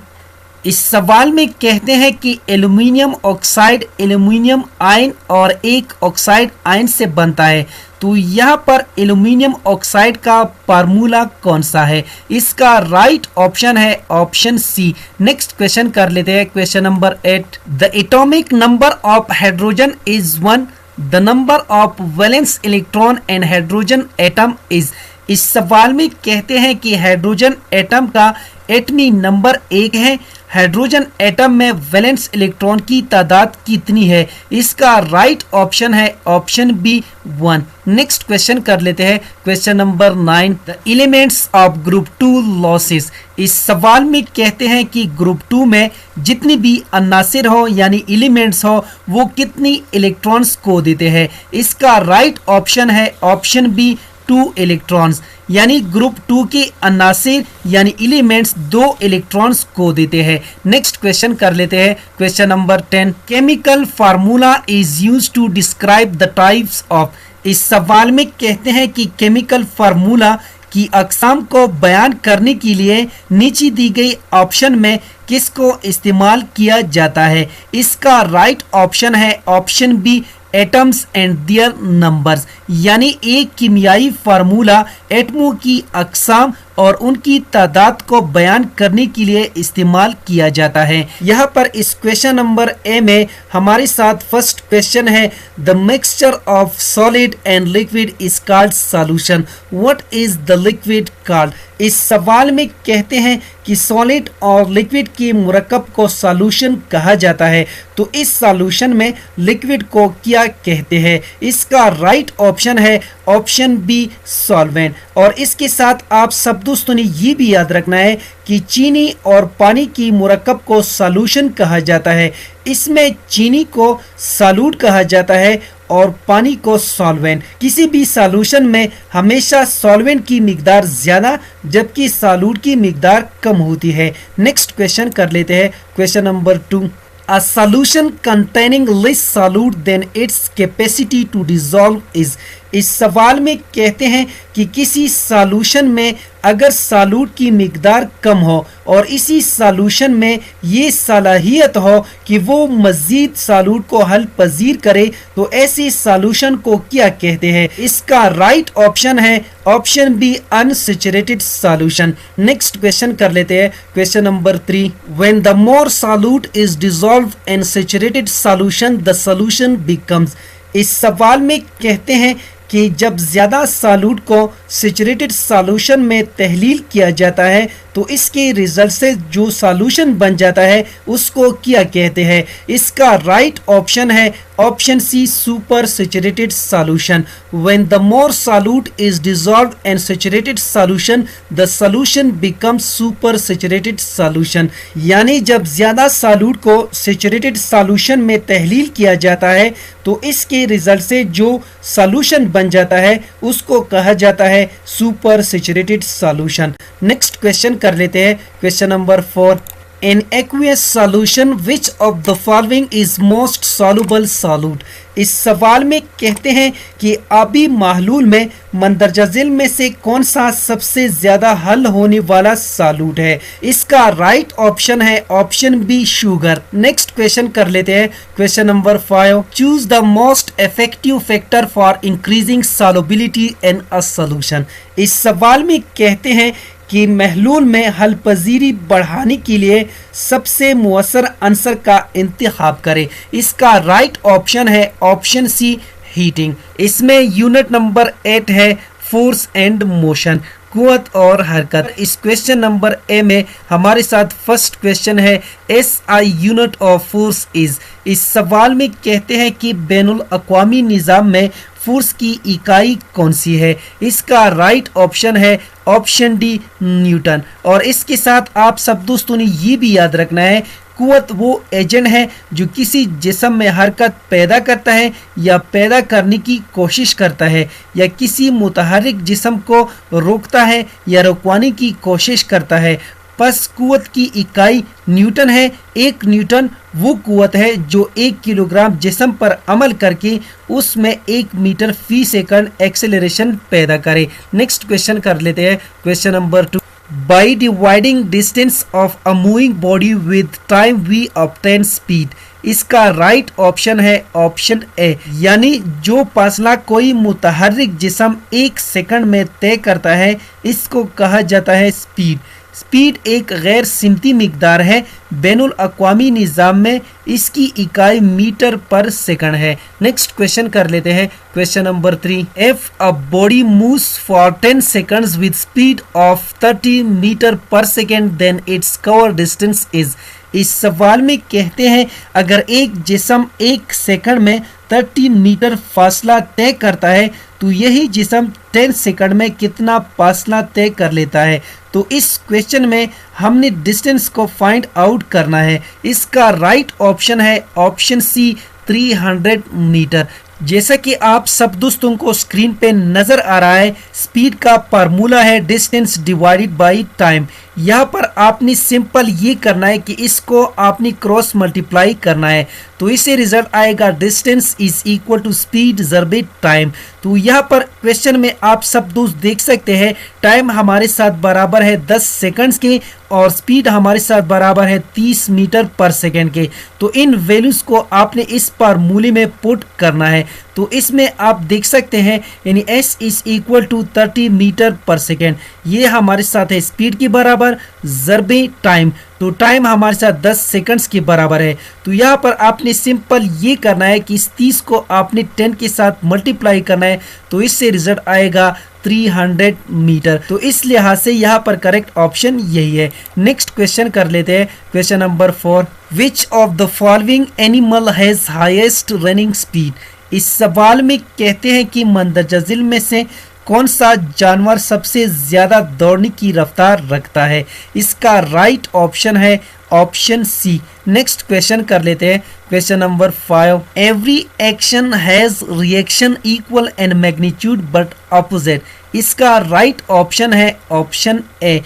इस सवाल में कहते हैं कि एल्यूमिनियम ऑक्साइड एल्यूमिनियम आयन और एक ऑक्साइड आयन से बनता है। तो यहाँ पर एल्यूमिनियम ऑक्साइड का फार्मूला कौन सा है? इसका राइट ऑप्शन है ऑप्शन सी। नेक्स्ट क्वेश्चन कर लेते हैं, question number 8। The atomic number of hydrogen is 1, the number of valence electron and hydrogen atom is. इस सवाल में कहते हैं कि हाइड्रोजन एटम का एटमी नंबर 1 है, हाइड्रोजन एटम में वैलेंस इलेक्ट्रॉन की तादाद कितनी है? इसका राइट ऑप्शन है ऑप्शन बी 1। नेक्स्ट क्वेश्चन कर लेते हैं, question number 9। The elements of group 2 losses. इस सवाल में कहते हैं कि ग्रुप 2 में जितनी भी अन्नासिर हो यानी एलिमेंट्स हो वो कितनी इलेक्ट्रॉन्स को देते हैं? इसका राइट ऑप्शन है ऑप्शन बी 2 इलेक्ट्रॉन्स, यानी ग्रुप 2 के अन्नासिर यानी एलिमेंट्स 2 इलेक्ट्रॉन्स को देते हैं। नेक्स्ट क्वेश्चन कर लेते हैं, question number 10। Chemical formula is used to describe the types of. इस सवाल में कहते हैं कि केमिकल फार्मूला की अक़साम को बयान करने के लिए नीचे दी गई ऑप्शन में किसको इस्तेमाल किया जाता है? इसका राइट ऑप्शन है option B atoms and their numbers, यानी एक कीमियाई फार्मूला एटमों की अक़साम और उनकी तादाद को बयान करने के लिए इस्तेमाल किया जाता है। यहाँ पर इस क्वेश्चन नंबर ए में हमारे साथ फर्स्ट क्वेश्चन है, the mixture of solid and liquid is called solution, what is the liquid called. इस सवाल में कहते हैं कि सॉलिड और लिक्विड के मुरक्कब को सॉल्यूशन कहा जाता है, तो इस सॉल्यूशन में लिक्विड को क्या कहते हैं? इसका राइट ऑप्शन है ऑप्शन बी सॉल्वेंट। और इसके साथ आप सब दोस्तों ने ये भी याद रखना है कि चीनी और पानी की मुरक्कब को सॉल्यूशन कहा जाता है। इसमें चीनी को सॉल्यूट कहा जाता है और पानी को सॉल्वेंट। किसी भी सॉल्यूशन में हमेशा सॉल्वेंट की मिकदार ज़्यादा जबकि सॉल्यूट की मिकदार कम होती है। नेक्स्ट क्वेश्चन कर लेते हैं, question number 2। A solution containing less solute than its capacity to dissolve is। इस सवाल में कहते हैं कि किसी सॉल्यूशन में अगर सॉल्यूट की मिकदार कम हो और इसी सॉल्यूशन में ये सलाहियत हो कि वो मज़ीद सॉल्यूट को हल पजीर करे तो ऐसी सॉल्यूशन को क्या कहते हैं? इसका राइट ऑप्शन है option B unsaturated solution. Next question कर लेते हैं, question number 3। When the more solute is dissolved in saturated solution the solution becomes. इस सवाल में कहते हैं कि जब ज़्यादा सॉल्यूट को सैचुरेटेड सॉल्यूशन में तहलील किया जाता है तो इसके रिजल्ट से जो सॉल्यूशन बन जाता है उसको क्या कहते हैं? इसका राइट ऑप्शन है option C super saturated solution. When the more solute is dissolved in saturated solution the solution becomes super saturated solution, यानी जब ज़्यादा सॉल्यूट को सैचुरेटेड सॉल्यूशन में तहलील किया जाता है तो इसके रिजल्ट से जो सॉल्यूशन बन जाता है उसको कहा जाता है super saturated solution. Next question कर लेते हैं, question number 4। In aqueous solution which of the following is most soluble solute। इस सवाल में कहते हैं कि आबी महलूल में मंदरजा झील में से कौन सा सबसे ज्यादा हल होने वाला सॉल्यूट है? इसका राइट ऑप्शन है option B sugar. Next question कर लेते हैं, question number 5। Choose the most effective factor for increasing solubility in a solution. इस सवाल में कहते हैं कि महलूल में हल पजीरी बढ़ाने के लिए सबसे मुअस्सर अंसर का इंतखाब करें। इसका राइट ऑप्शन है ऑप्शन सी हीटिंग। इसमें यूनिट नंबर 8 है फोर्स एंड मोशन। कुव्वत और हरकत। इस क्वेश्चन नंबर ए में हमारे साथ फर्स्ट क्वेश्चन है SI unit of force is. इस सवाल में कहते हैं कि बैनुल अक़वामी निज़ाम में फोर्स की इकाई कौन सी है। इसका राइट ऑप्शन है ऑप्शन डी न्यूटन। और इसके साथ आप सब दोस्तों ने ये भी याद रखना है, कुव्वत वो एजेंट है जो किसी जिस्म में हरकत पैदा करता है या पैदा करने की कोशिश करता है, या किसी मुतहर्रिक जिस्म को रोकता है या रुकवाने की कोशिश करता है। बस कुव्वत की इकाई न्यूटन है। एक न्यूटन वो कुव्वत है जो 1 किलोग्राम जिस्म पर अमल करके उसमें 1 मीटर फी सेकंड एक्सेलरेशन पैदा करे। नेक्स्ट क्वेश्चन कर लेते हैं, question number 2। By dividing distance of a moving body with time we obtain speed। इसका राइट ऑप्शन है ऑप्शन ए, यानी जो फासला कोई मुतहर्रिक जिस्म 1 सेकंड में तय करता है इसको कहा जाता है स्पीड। स्पीड एक गैर सिमती मिकदार है। बैनुल अक़वामी निज़ाम में इसकी इकाई मीटर पर सेकंड है। नेक्स्ट क्वेश्चन कर लेते हैं, question number 3। If a body moves for 10 seconds with speed of 30 metre per second then its cover distance is. इस सवाल में कहते हैं अगर एक जिस्म 1 सेकंड में 30 मीटर फासला तय करता है तो यही जिस्म 10 सेकंड में कितना फासला तय कर लेता है। तो इस क्वेश्चन में हमने डिस्टेंस को फाइंड आउट करना है। इसका राइट ऑप्शन है ऑप्शन सी 300 मीटर। जैसा कि आप सब दोस्तों को स्क्रीन पे नजर आ रहा है, स्पीड का फार्मूला है डिस्टेंस डिवाइडेड बाय टाइम। यहाँ पर आपने सिंपल ये करना है कि इसको आपने क्रॉस मल्टीप्लाई करना है, तो इससे रिजल्ट आएगा distance is equal to speed ज़रबे टाइम। तो यहाँ पर क्वेश्चन में आप सब दोस्त देख सकते हैं टाइम हमारे साथ बराबर है 10 सेकंड्स के और स्पीड हमारे साथ बराबर है 30 मीटर पर सेकंड के। तो इन वैल्यूज़ को आपने इस फार्मूले में पुट करना है। तो इसमें आप देख सकते हैं यानी S is equal to 30 metre per second, ये हमारे साथ है स्पीड के बराबर ज़रबे टाइम। तो टाइम हमारे साथ 10 सेकंड्स के बराबर है। तो यहाँ पर आपने सिंपल ये करना है कि इस 30 को आपने 10 के साथ मल्टीप्लाई करना है, तो इससे रिजल्ट आएगा 300 मीटर। तो इस लिहाज से यहाँ पर करेक्ट ऑप्शन यही है। नेक्स्ट क्वेश्चन कर लेते हैं, question number 4। Which of the following animal has highest running speed. इस सवाल में कहते हैं कि मंदरजा झील में से कौन सा जानवर सबसे ज़्यादा दौड़ने की रफ्तार रखता है। इसका राइट ऑप्शन है ऑप्शन सी। नेक्स्ट क्वेश्चन कर लेते हैं, question number 5। Every action has reaction equal and magnitude but opposite. इसका राइट ऑप्शन है ऑप्शन ए।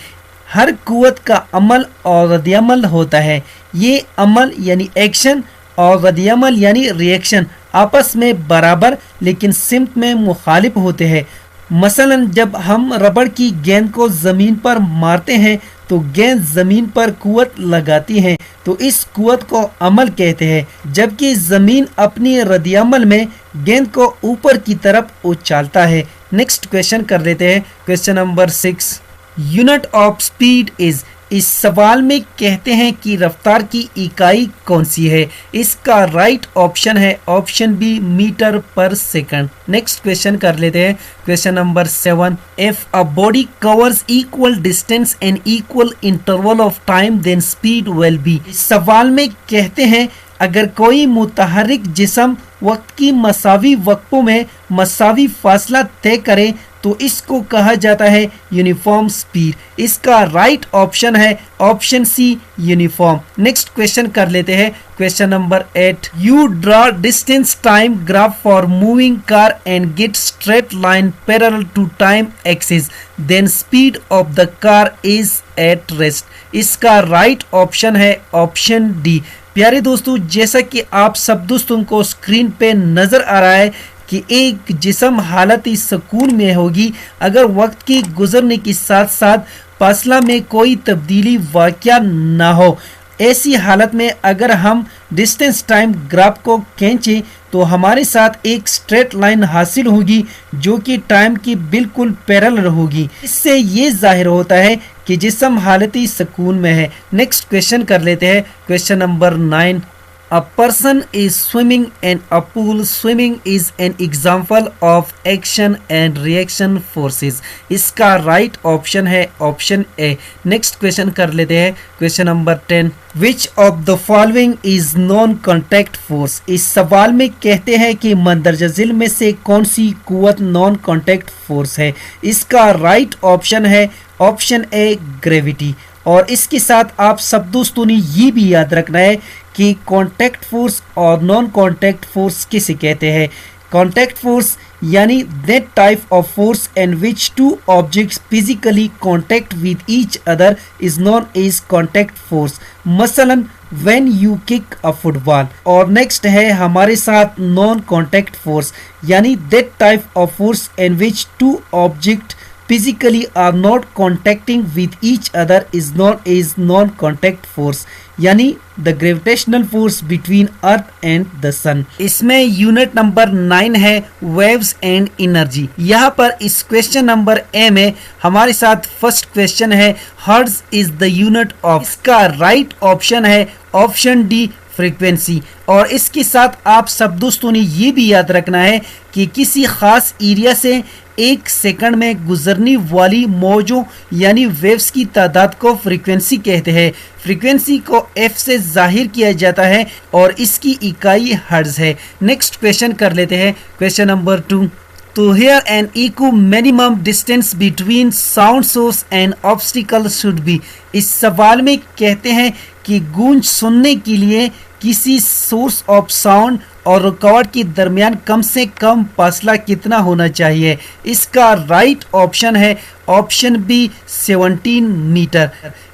हर कुव्वत का अमल और रद्दअमल होता है। ये अमल यानी एक्शन और रद्दअमल यानी रिएक्शन आपस में बराबर लेकिन सिमत में मुखालिफ होते हैं। मसलन जब हम रबड़ की गेंद को ज़मीन पर मारते हैं तो गेंद ज़मीन पर कुव्वत लगाती है, तो इस कुव्वत को अमल कहते हैं, जबकि ज़मीन अपनी रद्दअमल में गेंद को ऊपर की तरफ उछालता है। नेक्स्ट क्वेश्चन कर लेते हैं, question number 6। Unit of speed is. इस सवाल में कहते हैं कि रफ्तार की इकाई कौन सी है। इसका राइट ऑप्शन है option B metre per second. Next question कर लेते हैं, question number 7। If a body covers equal distance and equal interval of time then speed will be. इस सवाल में कहते हैं अगर कोई मुतहर्रिक जिस्म वक्त की मसावी वक्फों में मसावी फासला तय करे तो इसको कहा जाता है यूनिफॉर्म स्पीड। इसका राइट ऑप्शन है option C uniform. Next question कर लेते हैं, question number 8। You draw distance time graph for moving car and get straight line parallel to time axis then speed of the car is at rest. इसका right option है option D. प्यारे दोस्तों, जैसा कि आप सब दोस्तों को स्क्रीन पे नजर आ रहा है कि एक जिस्म हालत सुकून में होगी अगर वक्त के गुजरने के साथ साथ फासला में कोई तब्दीली वाक़या ना हो। ऐसी हालत में अगर हम डिस्टेंस टाइम ग्राफ को खींचें तो हमारे साथ एक स्ट्रेट लाइन हासिल होगी जो कि टाइम की बिल्कुल पैरेलल होगी। इससे ये जाहिर होता है कि जिस्म हालती सुकून में है। नेक्स्ट क्वेश्चन कर लेते हैं, question number 9। A person is swimming in a pool. Swimming is an example of action and reaction forces. इसका राइट ऑप्शन है ऑप्शन ए। नेक्स्ट क्वेश्चन कर लेते हैं, question number 10। Which of the following is non contact force? इस सवाल में कहते हैं कि मंदरजा झील में से कौन सी कुव्वत नॉन कॉन्टैक्ट फोर्स है। इसका राइट ऑप्शन है ऑप्शन ए ग्रेविटी। और इसके साथ आप सब दोस्तों ने ये भी याद रखना है कि कॉन्टैक्ट फोर्स और नॉन कॉन्टैक्ट फोर्स किसे कहते हैं। कॉन्टैक्ट फोर्स यानी that type of force in which two objects physically contact with each other is known as contact force, मसलन when you kick a football. और नेक्स्ट है हमारे साथ नॉन कॉन्टैक्ट फोर्स यानी that type of force in which two object physically are not contacting with each other is known as non-contact force, यानी the gravitational force between earth and the sun। इसमें unit number 9 है waves and energy। यहाँ पर इस question number A में हमारे साथ first question है hertz is the unit of. इसका राइट ऑप्शन है ऑप्शन डी फ्रीक्वेंसी। और इसके साथ आप सब दोस्तों ने ये भी याद रखना है कि किसी खास एरिया से एक सेकंड में गुजरने वाली मौजों यानी वेव्स की तादाद को फ्रीक्वेंसी कहते हैं। फ्रीक्वेंसी को एफ से जाहिर किया जाता है और इसकी इकाई हर्ट्ज है। नेक्स्ट क्वेश्चन कर लेते हैं, question number 2। To hear an echo, minimum distance between sound source and obstacle should be। इस सवाल में कहते हैं कि गूंज सुनने के लिए किसी सोर्स ऑफ साउंड और रुकावट के दरमियान कम से कम फासला कितना होना चाहिए। इसका राइट ऑप्शन है ऑप्शन बी 17 मीटर।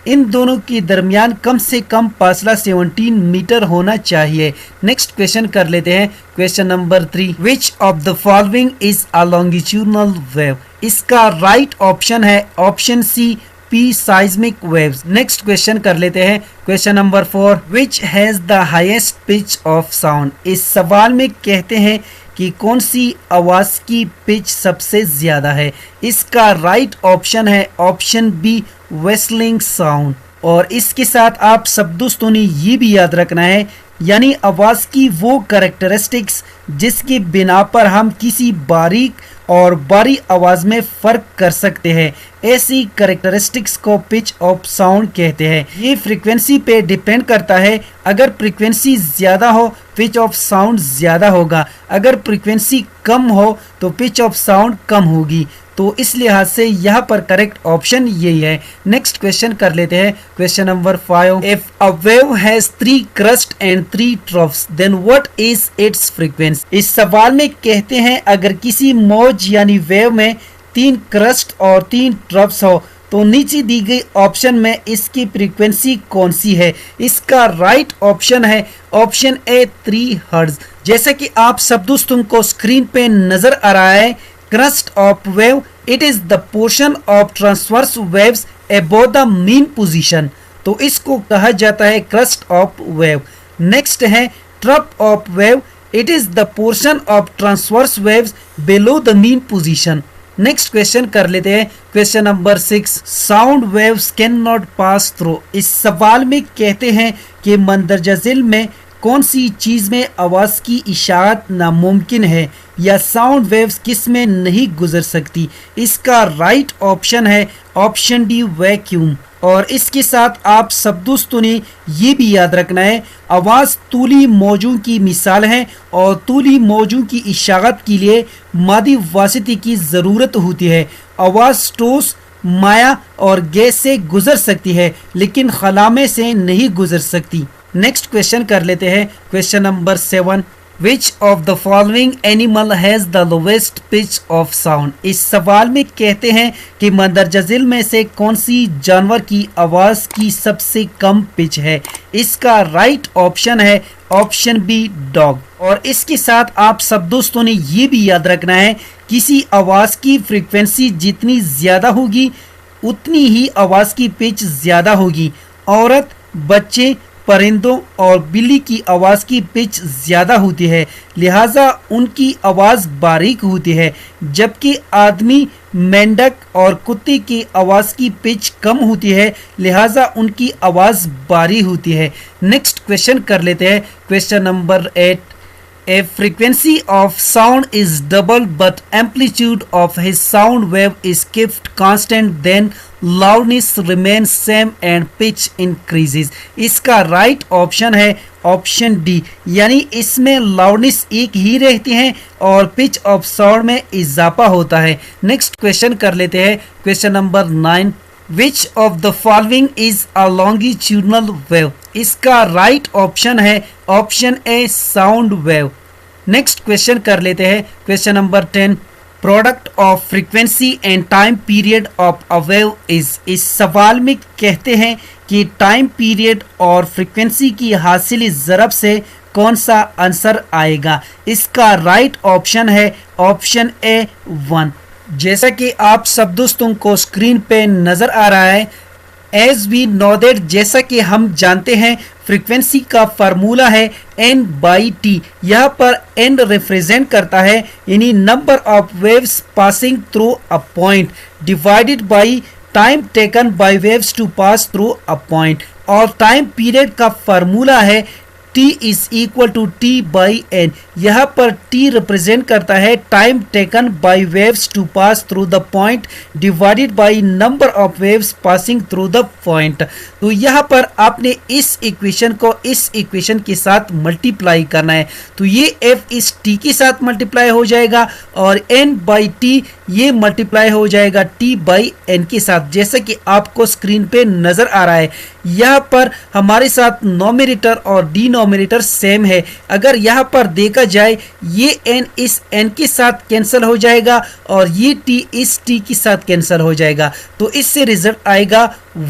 इन दोनों के दरमियान कम से कम फासला 17 मीटर होना चाहिए। नेक्स्ट क्वेश्चन कर लेते हैं, question number 3। Which of the following is a longitudinal wave. इसका राइट ऑप्शन है option C P seismic waves. Next question कर लेते हैं, question number 4। Which has the highest pitch of sound. इस सवाल में कहते हैं कि कौन सी आवाज की पिच सबसे ज्यादा है। इसका राइट ऑप्शन है ऑप्शन बी व्हिstling साउंड। और इसके साथ आप सब दोस्तों ने ये भी याद रखना है यानी आवाज की वो कैरेक्टरिस्टिक्स जिसकी बिना पर हम किसी बारीक और बारी आवाज में फर्क कर सकते हैं, ऐसी कैरेक्टरिस्टिक्स को पिच ऑफ साउंड कहते हैं। ये फ्रीक्वेंसी पे डिपेंड करता है। अगर फ्रीक्वेंसी ज्यादा हो पिच ऑफ साउंड ज्यादा होगा, अगर फ्रीक्वेंसी कम हो तो पिच ऑफ साउंड कम होगी। तो इस लिहाज से यहाँ पर करेक्ट ऑप्शन यही है। नेक्स्ट क्वेश्चन कर लेते हैं, question number 5। If a wave has 3 crest and 3 troughs then what is its frequency. इस सवाल में कहते हैं अगर किसी मौज यानी वेव में 3 क्रस्ट और 3 ट्रफ्स हो तो नीचे दी गई ऑप्शन में इसकी फ्रीक्वेंसी कौन सी है। इसका राइट ऑप्शन है ऑप्शन ए 3 हर्ट्ज। जैसा कि आप सब दोस्तों को स्क्रीन पे नजर आ रहा है, crust of wave it is the portion of transverse waves above the mean position, तो इसको कहा जाता है crust of wave। नेक्स्ट है trough of wave it is the portion of transverse waves below the mean position। Next question कर लेते हैं, question number 6। Sound waves can not pass through. इस सवाल में कहते हैं कि मंदरजा झील में कौन सी चीज में आवाज की इशाअत नामुमकिन है या साउंड वेव्स किस में नहीं गुजर सकती। इसका राइट ऑप्शन है ऑप्शन डी वैक्यूम। और इसके साथ आप सब दोस्तों ने ये भी याद रखना है आवाज तूली मौजों की मिसाल है और तूली मौजों की इशाअत के लिए मादी वासिती की ज़रूरत होती है। आवाज ठोस माया और गैस से गुजर सकती है लेकिन खलामे से नहीं गुजर सकती। नेक्स्ट क्वेश्चन कर लेते हैं, question number 7। Which of the following animal has the lowest pitch of sound. इस सवाल में कहते हैं कि मंदरजा झील में से कौन सी जानवर की आवाज की सबसे कम पिच है। इसका राइट ऑप्शन है ऑप्शन बी डॉग। और इसके साथ आप सब दोस्तों ने ये भी याद रखना है किसी आवाज की फ्रीक्वेंसी जितनी ज्यादा होगी उतनी ही आवाज की पिच ज्यादा होगी। औरत, बच्चे, परिंदों और बिल्ली की आवाज़ की पिच ज़्यादा होती है, लिहाजा उनकी आवाज़ बारीक होती है, जबकि आदमी मेंढक और कुत्ते की आवाज़ की पिच कम होती है, लिहाजा उनकी आवाज़ भारी होती है। नेक्स्ट क्वेश्चन कर लेते हैं, question number 8। A frequency of sound is double but amplitude of his sound wave is kept constant, then loudness remains same and pitch increases। इसका राइट ऑप्शन है ऑप्शन डी, यानी इसमें लाउडनेस एक ही रहती है और पिच ऑफ साउंड में इजाफा होता है। नेक्स्ट क्वेश्चन कर लेते हैं, question number 9। Which of the following is a longitudinal wave? इसका राइट ऑप्शन है ऑप्शन ए साउंड वेव। नेक्स्ट क्वेश्चन कर लेते हैं, question number 10। Product of frequency and time period of a wave is. इस सवाल में कहते हैं कि टाइम पीरियड और फ्रीक्वेंसी की हासिल ज़रब से कौन सा आंसर आएगा। इसका राइट ऑप्शन है ऑप्शन ए 1। जैसा कि आप सब दोस्तों को स्क्रीन पे नज़र आ रहा है, एज वी नो दैट, जैसा कि हम जानते हैं फ्रीक्वेंसी का फार्मूला है n बाई टी। यहाँ पर n रिप्रेजेंट करता है यानी number of waves passing through a point divided by time taken by waves to pass through a point, और टाइम पीरियड का फार्मूला है t is equal to T by N. यहाँ पर t रिप्रेजेंट करता है time taken by waves to pass through the point divided by number of waves passing through the point. तो यहाँ पर आपने इस इक्वेशन को इस इक्वेशन के साथ मल्टीप्लाई करना है, तो ये f इस t के साथ मल्टीप्लाई हो जाएगा और n बाई टी ये मल्टीप्लाई हो जाएगा t बाई n के साथ, जैसा कि आपको स्क्रीन पे नज़र आ रहा है। यहाँ पर हमारे साथ नोमिनेटर और डिनोमिनेटर सेम है। अगर यहाँ पर देखा जाए ये n इस n के साथ कैंसिल हो जाएगा और ये t इस t के साथ कैंसिल हो जाएगा, तो इससे रिजल्ट आएगा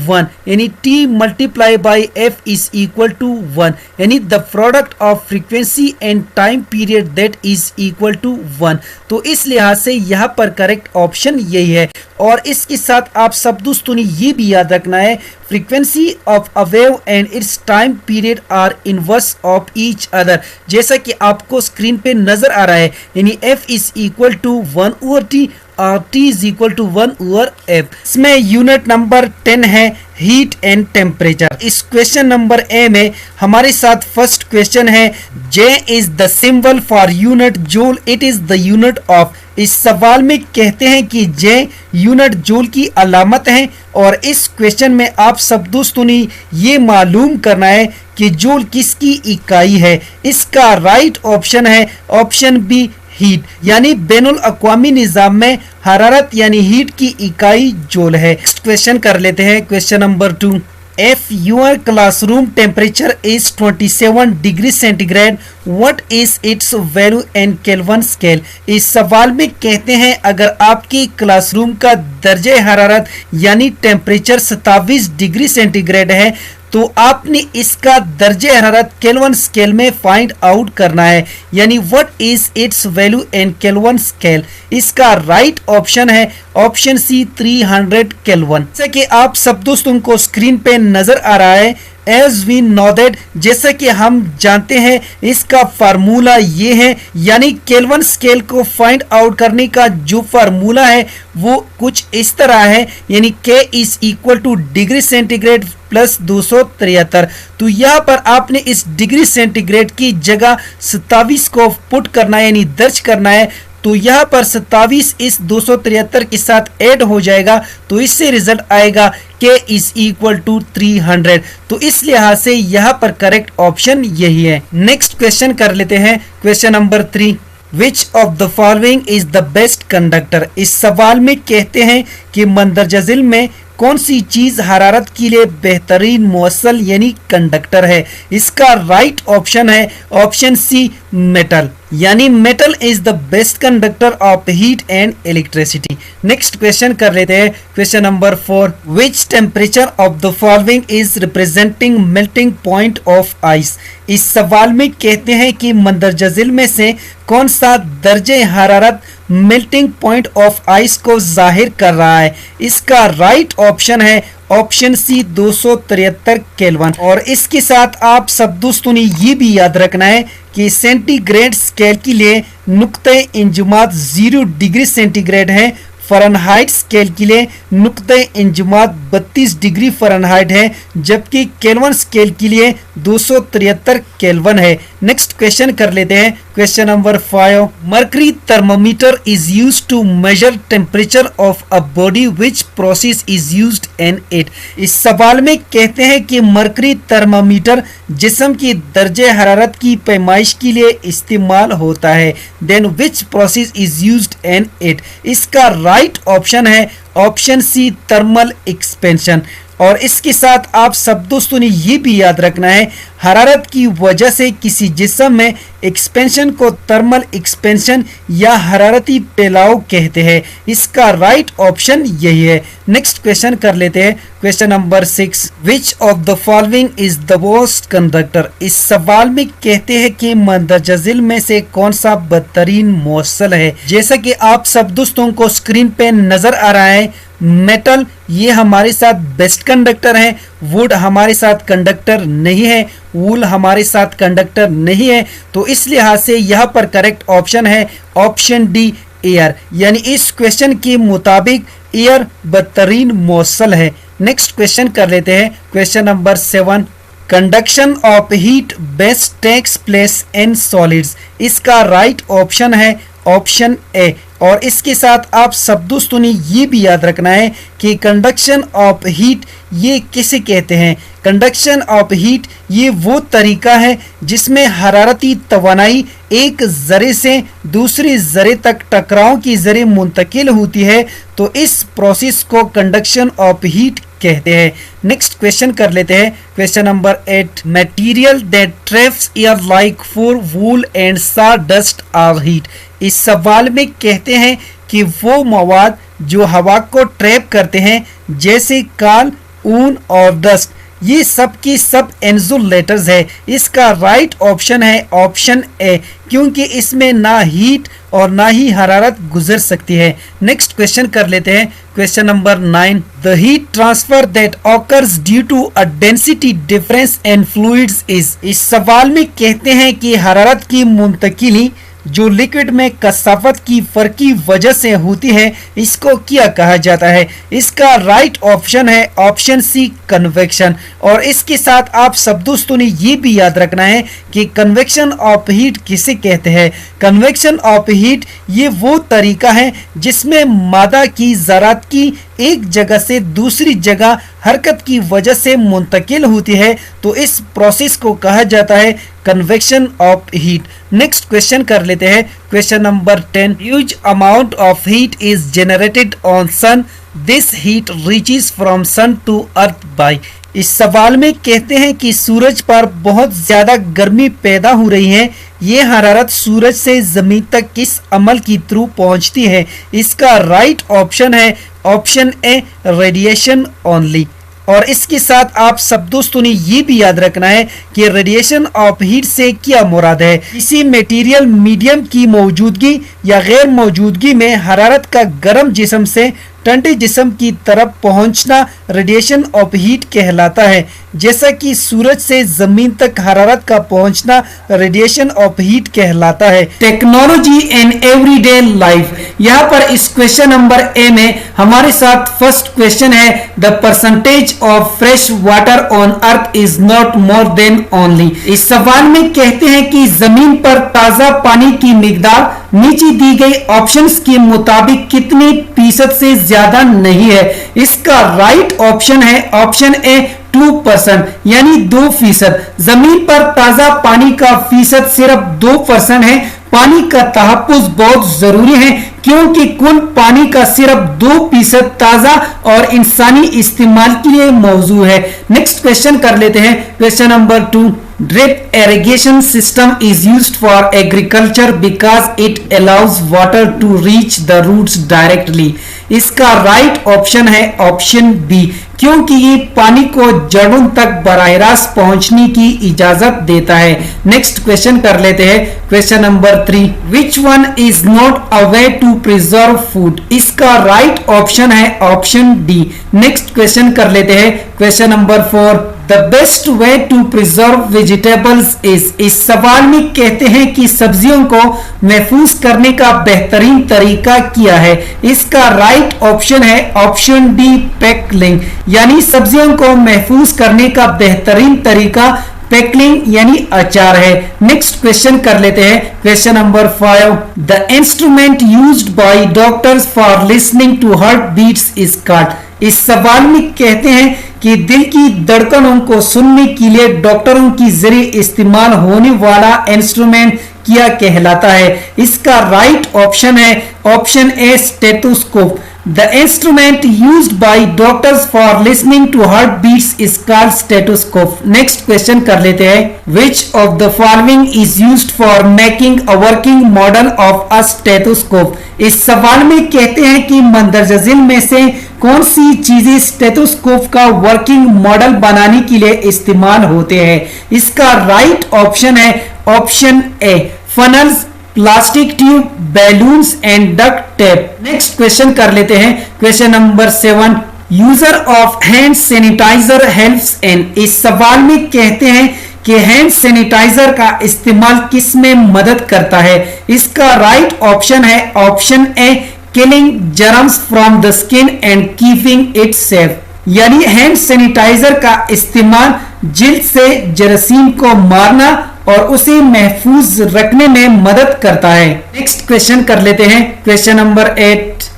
1, यानी t multiply by f is equal to 1, यानी the product of frequency and time period that is equal to 1। तो इस लिहाज से यहाँ पर करेक्ट ऑप्शन यही है। और इसके साथ आप सब दोस्तों ने ये भी याद रखना है, frequency of a wave and it's time period are inverse of each other, जैसा कि आपको स्क्रीन पे नजर आ रहा है, यानी f is equal to 1 over t और t is equal to 1 over f। इसमें यूनिट नंबर 10 है हीट एंड टेम्परेचर। इस क्वेश्चन नंबर ए में हमारे साथ फर्स्ट क्वेश्चन है, J is the symbol for unit joule, it is the unit of. इस सवाल में कहते हैं कि J यूनिट जूल की अलामत है और इस क्वेश्चन में आप सब दोस्तों ने ये मालूम करना है कि जूल किसकी इकाई है। इसका राइट ऑप्शन है ऑप्शन बी हीट, यानी बैनुल अक़वामी निज़ाम में हरारत यानी हीट की इकाई जूल है। नेक्स्ट क्वेश्चन कर लेते हैं, question number 2। If your classroom temperature is 27 degree centigrade, what is its value in Kelvin scale? इस सवाल में कहते हैं अगर आपकी क्लासरूम का दर्जे हरारत यानी टेम्परेचर 27 डिग्री सेंटीग्रेड है तो आपने इसका दर्जे हरारत केल्विन स्केल में फाइंड आउट करना है, यानी what is it's value in kelvin scale. इसका राइट ऑप्शन है ऑप्शन सी 300 केल्विन। जैसे कि आप सब दोस्तों को स्क्रीन पे नजर आ रहा है, एज वी नो दैट, जैसा कि हम जानते हैं इसका फार्मूला ये है, यानी केल्विन स्केल को फाइंड आउट करने का जो फार्मूला है वो कुछ इस तरह है, यानी K is equal two degree centigrade plus 273। तो यहाँ पर आपने इस डिग्री सेंटीग्रेड की जगह 27 को पुट करना है यानी दर्ज करना है, तो यहाँ पर 27 इस 273 के साथ ऐड हो जाएगा, तो इससे रिजल्ट आएगा K इज इक्वल टू 300। तो इस लिहाज से यहाँ पर करेक्ट ऑप्शन यही है। नेक्स्ट क्वेश्चन कर लेते हैं, question number 3। Which of the following is the best conductor. इस सवाल में कहते हैं कि मंदरजा झिल में कौन सी चीज हरारत के लिए बेहतरीन मौसल यानी कंडक्टर है। इसका राइट ऑप्शन है ऑप्शन सी मेटल, यानी metal is the best conductor of heat and electricity. Next question कर लेते हैं, question number 4। Which temperature of the following is representing melting point of ice. इस सवाल में कहते हैं कि मंदरजा झिल में से कौन सा दर्जे हरारत मेल्टिंग पॉइंट ऑफ आइस को जाहिर कर रहा है। इसका राइट ऑप्शन है ऑप्शन सी 273 केल्विन। और इसके साथ आप सब दोस्तों ने ये भी याद रखना है कि सेंटीग्रेड स्केल के लिए नुक्ते इंजुमात 0 डिग्री सेंटीग्रेड है, फ़ारेनहाइट स्केल के लिए नुक्ते इंजमात 32 डिग्री फ़ारेनहाइट है, जबकि केल्विन स्केल के लिए 273 केल्विन है। नेक्स्ट क्वेश्चन कर लेते हैं, question number 5। Mercury thermometer is used to measure temperature of a body, which process is used in it. इस सवाल में कहते हैं कि मर्करी थर्मामीटर जिस्म की दर्जे हरारत की पैमाइश के लिए इस्तेमाल होता है, then which process is used in it. इसका राइट ऑप्शन है ऑप्शन सी, थर्मल एक्सपेंशन। और इसके साथ आप सब दोस्तों ने ये भी याद रखना है, हरारत की वजह से किसी जिस्म में एक्सपेंशन को थर्मल एक्सपेंशन या हरारती फैलाव कहते हैं। इसका राइट ऑप्शन यही है। नेक्स्ट क्वेश्चन कर लेते हैं, question number 6। Which of the following is the worst conductor. इस सवाल में कहते हैं कि मंदजजिल में से कौन सा बदतरीन मौसल है। जैसा कि आप सब दोस्तों को स्क्रीन पे नजर आ रहा है, मेटल ये हमारे साथ बेस्ट कंडक्टर है, वुड हमारे साथ कंडक्टर नहीं है, वूल हमारे साथ कंडक्टर नहीं है। तो इस लिहाज से यहाँ पर करेक्ट ऑप्शन है ऑप्शन डी, एयर। यानी इस क्वेश्चन के मुताबिक एयर बदतरीन मौसल है। नेक्स्ट क्वेश्चन कर लेते हैं, question number 7। Conduction of heat best takes place in solids. इसका राइट ऑप्शन है ऑप्शन ए। और इसके साथ आप सब दोस्तों ने ये भी याद रखना है कि कंडक्शन ऑफ हीट ये किसे कहते हैं। कंडक्शन ऑफ हीट ये वो तरीका है जिसमें हरारती तवानाई एक ज़रे से दूसरी ज़रे तक टकराव के ज़रिए मुंतकिल होती है, तो इस प्रोसेस को कंडक्शन ऑफ हीट कहते हैं। नेक्स्ट क्वेश्चन कर लेते हैं, question number 8। Material that traps air like for wool and sawdust are heat. इस सवाल में कहते हैं कि वो मवाद जो हवा को ट्रैप करते हैं, जैसे काल, ऊन और डस्ट, ये सब की सब इंसुलेटर्स है। इसका राइट ऑप्शन है ऑप्शन ए, क्योंकि इसमें ना हीट और ना ही हरारत गुजर सकती है। नेक्स्ट क्वेश्चन कर लेते हैं, question number 9। The heat transfer that occurs due to a density difference in fluids is. इस सवाल में कहते हैं कि हरारत की मुंतकिली जो लिक्विड में कसाफत की फर्क की वजह से होती है, इसको क्या कहा जाता है। इसका राइट ऑप्शन है ऑप्शन सी, कन्वेक्शन। और इसके साथ आप सब दोस्तों ने ये भी याद रखना है कि कन्वेक्शन ऑफ हीट किसे कहते हैं। कन्वेक्शन ऑफ हीट ये वो तरीका है जिसमें मादा की ज़रात की एक जगह से दूसरी जगह हरकत की वजह से मुंतकिल होती है, तो इस प्रोसेस को कहा जाता है convection of heat. Next question कर लेते हैं, question number 10। Huge amount of heat is generated on sun, this heat reaches from sun to earth by. इस सवाल में कहते हैं कि सूरज पर बहुत ज्यादा गर्मी पैदा हो रही है, ये हरारत सूरज से जमीन तक किस अमल की थ्रू पहुंचती है। इसका राइट ऑप्शन है ऑप्शन ए, रेडिएशन ओनली। और इसके साथ आप सब दोस्तों ने ये भी याद रखना है कि रेडिएशन ऑफ हीट से क्या मुराद है। किसी मटेरियल मीडियम की मौजूदगी या गैर मौजूदगी में हरारत का गर्म जिस्म से ठंडे जिस्म की तरफ पहुंचना रेडिएशन ऑफ हीट कहलाता है, जैसा कि सूरज से जमीन तक हरारत का पहुंचना रेडिएशन ऑफ हीट कहलाता है। टेक्नोलॉजी इन एवरीडे लाइफ, यहाँ पर इस क्वेश्चन नंबर ए में हमारे साथ फर्स्ट क्वेश्चन है, the percentage of fresh water on earth is not more than only. इस सवाल में कहते हैं कि जमीन पर ताजा पानी की मिकदार नीचे दी गई ऑप्शंस के मुताबिक कितने फीसद से ज्यादा नहीं है। इसका राइट ऑप्शन है ऑप्शन ए, 2%, यानी 2%। जमीन पर ताजा पानी का फीसद सिर्फ 2% है। पानी का तहफ्फुज बहुत जरूरी है, क्योंकि कुल पानी का सिर्फ 2% ताजा और इंसानी इस्तेमाल के लिए मौजूद है। नेक्स्ट क्वेश्चन कर लेते हैं, question number 2। Drip irrigation system is used for agriculture because it allows water to reach the roots directly. इसका राइट ऑप्शन है ऑप्शन बी, क्योंकि ये पानी को जड़ों तक बराह रास्त पहुंचने की इजाजत देता है। नेक्स्ट क्वेश्चन कर लेते हैं, question number 3। Which one is not a way to preserve food. इसका राइट ऑप्शन है ऑप्शन डी। नेक्स्ट क्वेश्चन कर लेते हैं, question number 4। The best way to preserve vegetables is, इस सवाल में कहते हैं कि सब्जियों को महफूज करने का बेहतरीन तरीका क्या है। इसका राइट ऑप्शन है ऑप्शन डी पैकलिंग, यानी सब्जियों को महफूज करने का बेहतरीन तरीका पैकलिंग यानी अचार है। नेक्स्ट क्वेश्चन कर लेते हैं, question number 5। The instrument used by doctors for listening to heart beats is called, इस सवाल में कहते हैं कि दिल की धड़कनों को सुनने के लिए डॉक्टरों की जरिए इस्तेमाल होने वाला इंस्ट्रूमेंट क्या कहलाता है। इसका राइट ऑप्शन है option A stethoscope. The instrument used by doctors for listening to heart beats is called stethoscope. Next question कर लेते हैं, which of the following is used for making a working model of a stethoscope. इस सवाल में कहते हैं कि मंदरजा झेल में से कौन सी चीजें स्टेथोस्कोप का वर्किंग मॉडल बनाने के लिए इस्तेमाल होते हैं। इसका राइट ऑप्शन है option A funnels, plastic tube, balloons and duct tape. Next question कर लेते हैं, question number 7। User of hand sanitiser helps in, इस सवाल में कहते हैं कि हैंड सैनिटाइजर का इस्तेमाल किस में मदद करता है। इसका राइट ऑप्शन है option A killing germs from the skin and keeping it safe, यानी हैंड सैनिटाइजर का इस्तेमाल जिल्द से जरासीम को मारना और उसे महफूज रखने में मदद करता है। नेक्स्ट क्वेश्चन कर लेते हैं, question number 8।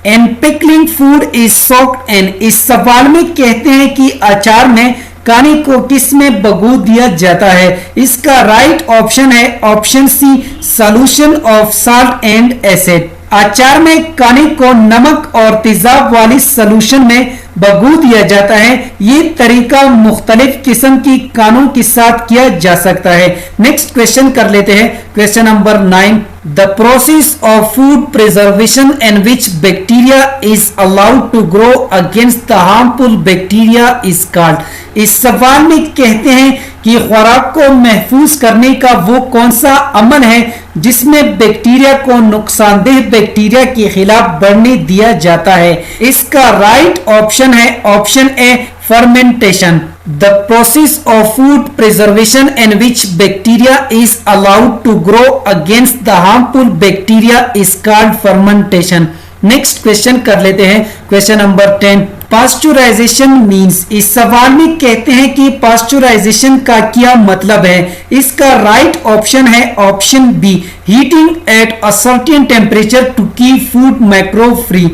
An pickling food is soaked in, इस सवाल में कहते हैं कि अचार में कानी को किस में भगो दिया जाता है। इसका राइट ऑप्शन है option C solution of salt and acid. अचार में कानी को नमक और तेजाब वाली सॉल्यूशन में भगो दिया जाता है। ये तरीका मुख्तलिफ किस्म की कानों के साथ किया जा सकता है। नेक्स्ट क्वेश्चन कर लेते हैं, question number 9। The process of food preservation in which bacteria is allowed to grow against the harmful bacteria is called. इस सवाल में कहते हैं कि खुराक को महफूज करने का वो कौन सा अमल है जिसमें बैक्टीरिया को नुकसानदेह बैक्टीरिया के खिलाफ बढ़ने दिया जाता है। इसका राइट ऑप्शन है option A fermentation. The process of food preservation in which bacteria is allowed to grow against the harmful bacteria is called fermentation. Next question कर लेते हैं, क्वेश्चन नंबर 10। पास्चुराइजेशन मीन्स, इस सवाल में कहते हैं कि पास्चुराइजेशन का क्या मतलब है। इसका राइट ऑप्शन है option B heating at a certain temperature to keep food microbe free.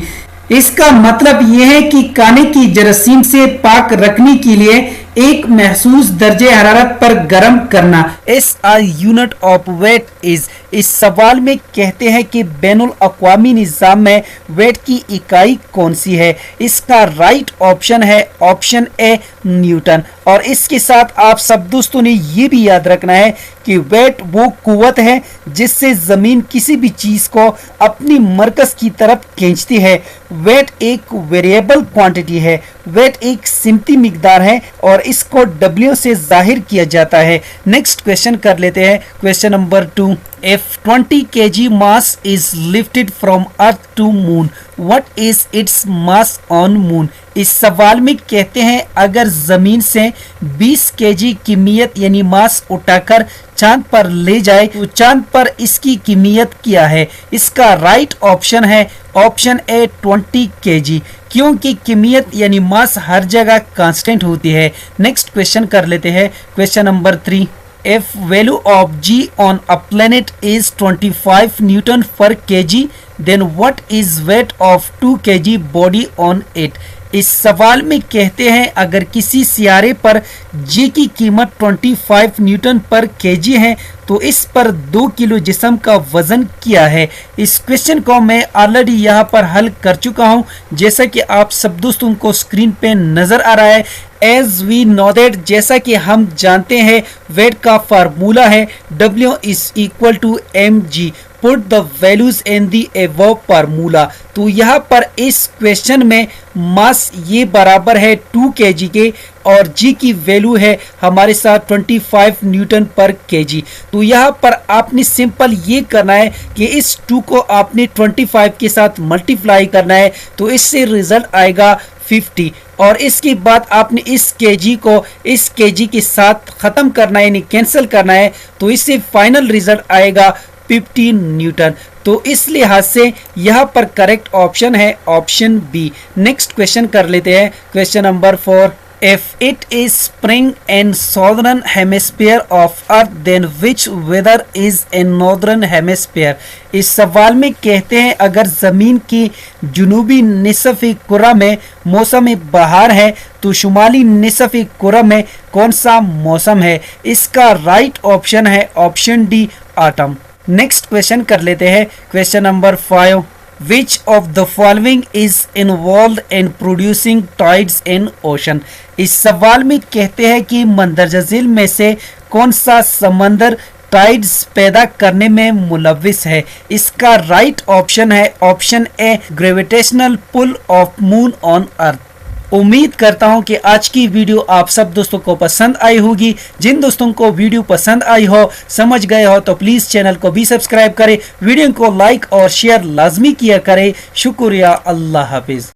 इसका मतलब यह है कि खाने की जरासीम से पाक रखने के लिए एक महसूस दर्जे हरारत पर गर्म करना। As a unit of weight is, इस सवाल में कहते हैं कि बैनुल अक़वामी निज़ाम में वेट की इकाई कौन सी है। इसका राइट ऑप्शन है ऑप्शन ए न्यूटन। और इसके साथ आप सब दोस्तों ने ये भी याद रखना है कि वेट वो कुव्वत है जिससे जमीन किसी भी चीज को अपनी मरकज की तरफ खींचती है। वेट एक वेरिएबल क्वांटिटी है, वेट एक सिमती मिकदार है और इसको डब्ल्यू से जाहिर किया जाता है। नेक्स्ट क्वेश्चन कर लेते हैं, question number 2। If 20 kg mass is lifted from earth to moon, what is its mass on moon? इस सवाल में कहते हैं अगर जमीन से 20 kg किमियत यानी मास उठाकर चांद पर ले जाए तो चांद पर इसकी किमियत क्या है। इसका राइट ऑप्शन है ऑप्शन ए 20 kg, क्योंकि किमियत यानी मास हर जगह कांस्टेंट होती है। नेक्स्ट क्वेश्चन कर लेते हैं, question number 3। If value of G on a planet is 25 Newton per kg, then what is weight of 2 kg body on it? इस सवाल में कहते हैं अगर किसी सियारे पर जी की कीमत 25 न्यूटन पर केजी है तो इस पर 2 किलो जिस्म का वजन क्या है। इस क्वेश्चन को मैं ऑलरेडी यहाँ पर हल कर चुका हूँ, जैसा कि आप सब दोस्तों को स्क्रीन पे नजर आ रहा है। एज वी नो दैट, जैसा कि हम जानते हैं वेट का फार्मूला है W is equal to mg। Put the values in the above formula. तो यहाँ पर इस क्वेश्चन में मास ये बराबर है 2 kg के और जी की वैल्यू है हमारे साथ 25 न्यूटन पर केजी। तो यहाँ पर आपने सिंपल ये करना है कि इस 2 को आपने 25 के साथ मल्टीप्लाई करना है, तो इससे रिजल्ट आएगा 50 और इसके बाद आपने इस केजी को इस केजी के साथ ख़त्म करना है, यानी कैंसिल करना है, तो इससे फाइनल रिजल्ट आएगा 15 न्यूटन। तो इस लिहाज से यहाँ पर करेक्ट ऑप्शन है ऑप्शन बी। नेक्स्ट क्वेश्चन कर लेते हैं, question number 4। If it is spring in southern hemisphere of earth, then which weather is in northern hemisphere? इस सवाल में कहते हैं अगर ज़मीन की जुनूबी निसफ़ कुरा में मौसम बहार है तो शुमाली निसफ़ कुरा में कौन सा मौसम है? इसका राइट ऑप्शन है option D autumn. Next question कर लेते हैं, question number 5। Which of the following is involved in producing tides in ocean? इस सवाल में कहते हैं कि मंदरजा झील में से कौन सा समंदर टाइड्स पैदा करने में मुलविस है? इसका राइट ऑप्शन है option A gravitational pull of moon on earth. उम्मीद करता हूं कि आज की वीडियो आप सब दोस्तों को पसंद आई होगी। जिन दोस्तों को वीडियो पसंद आई हो, समझ गए हो, तो प्लीज़ चैनल को भी सब्सक्राइब करें, वीडियो को लाइक और शेयर लाजमी किया करें। शुक्रिया, अल्लाह हाफिज़।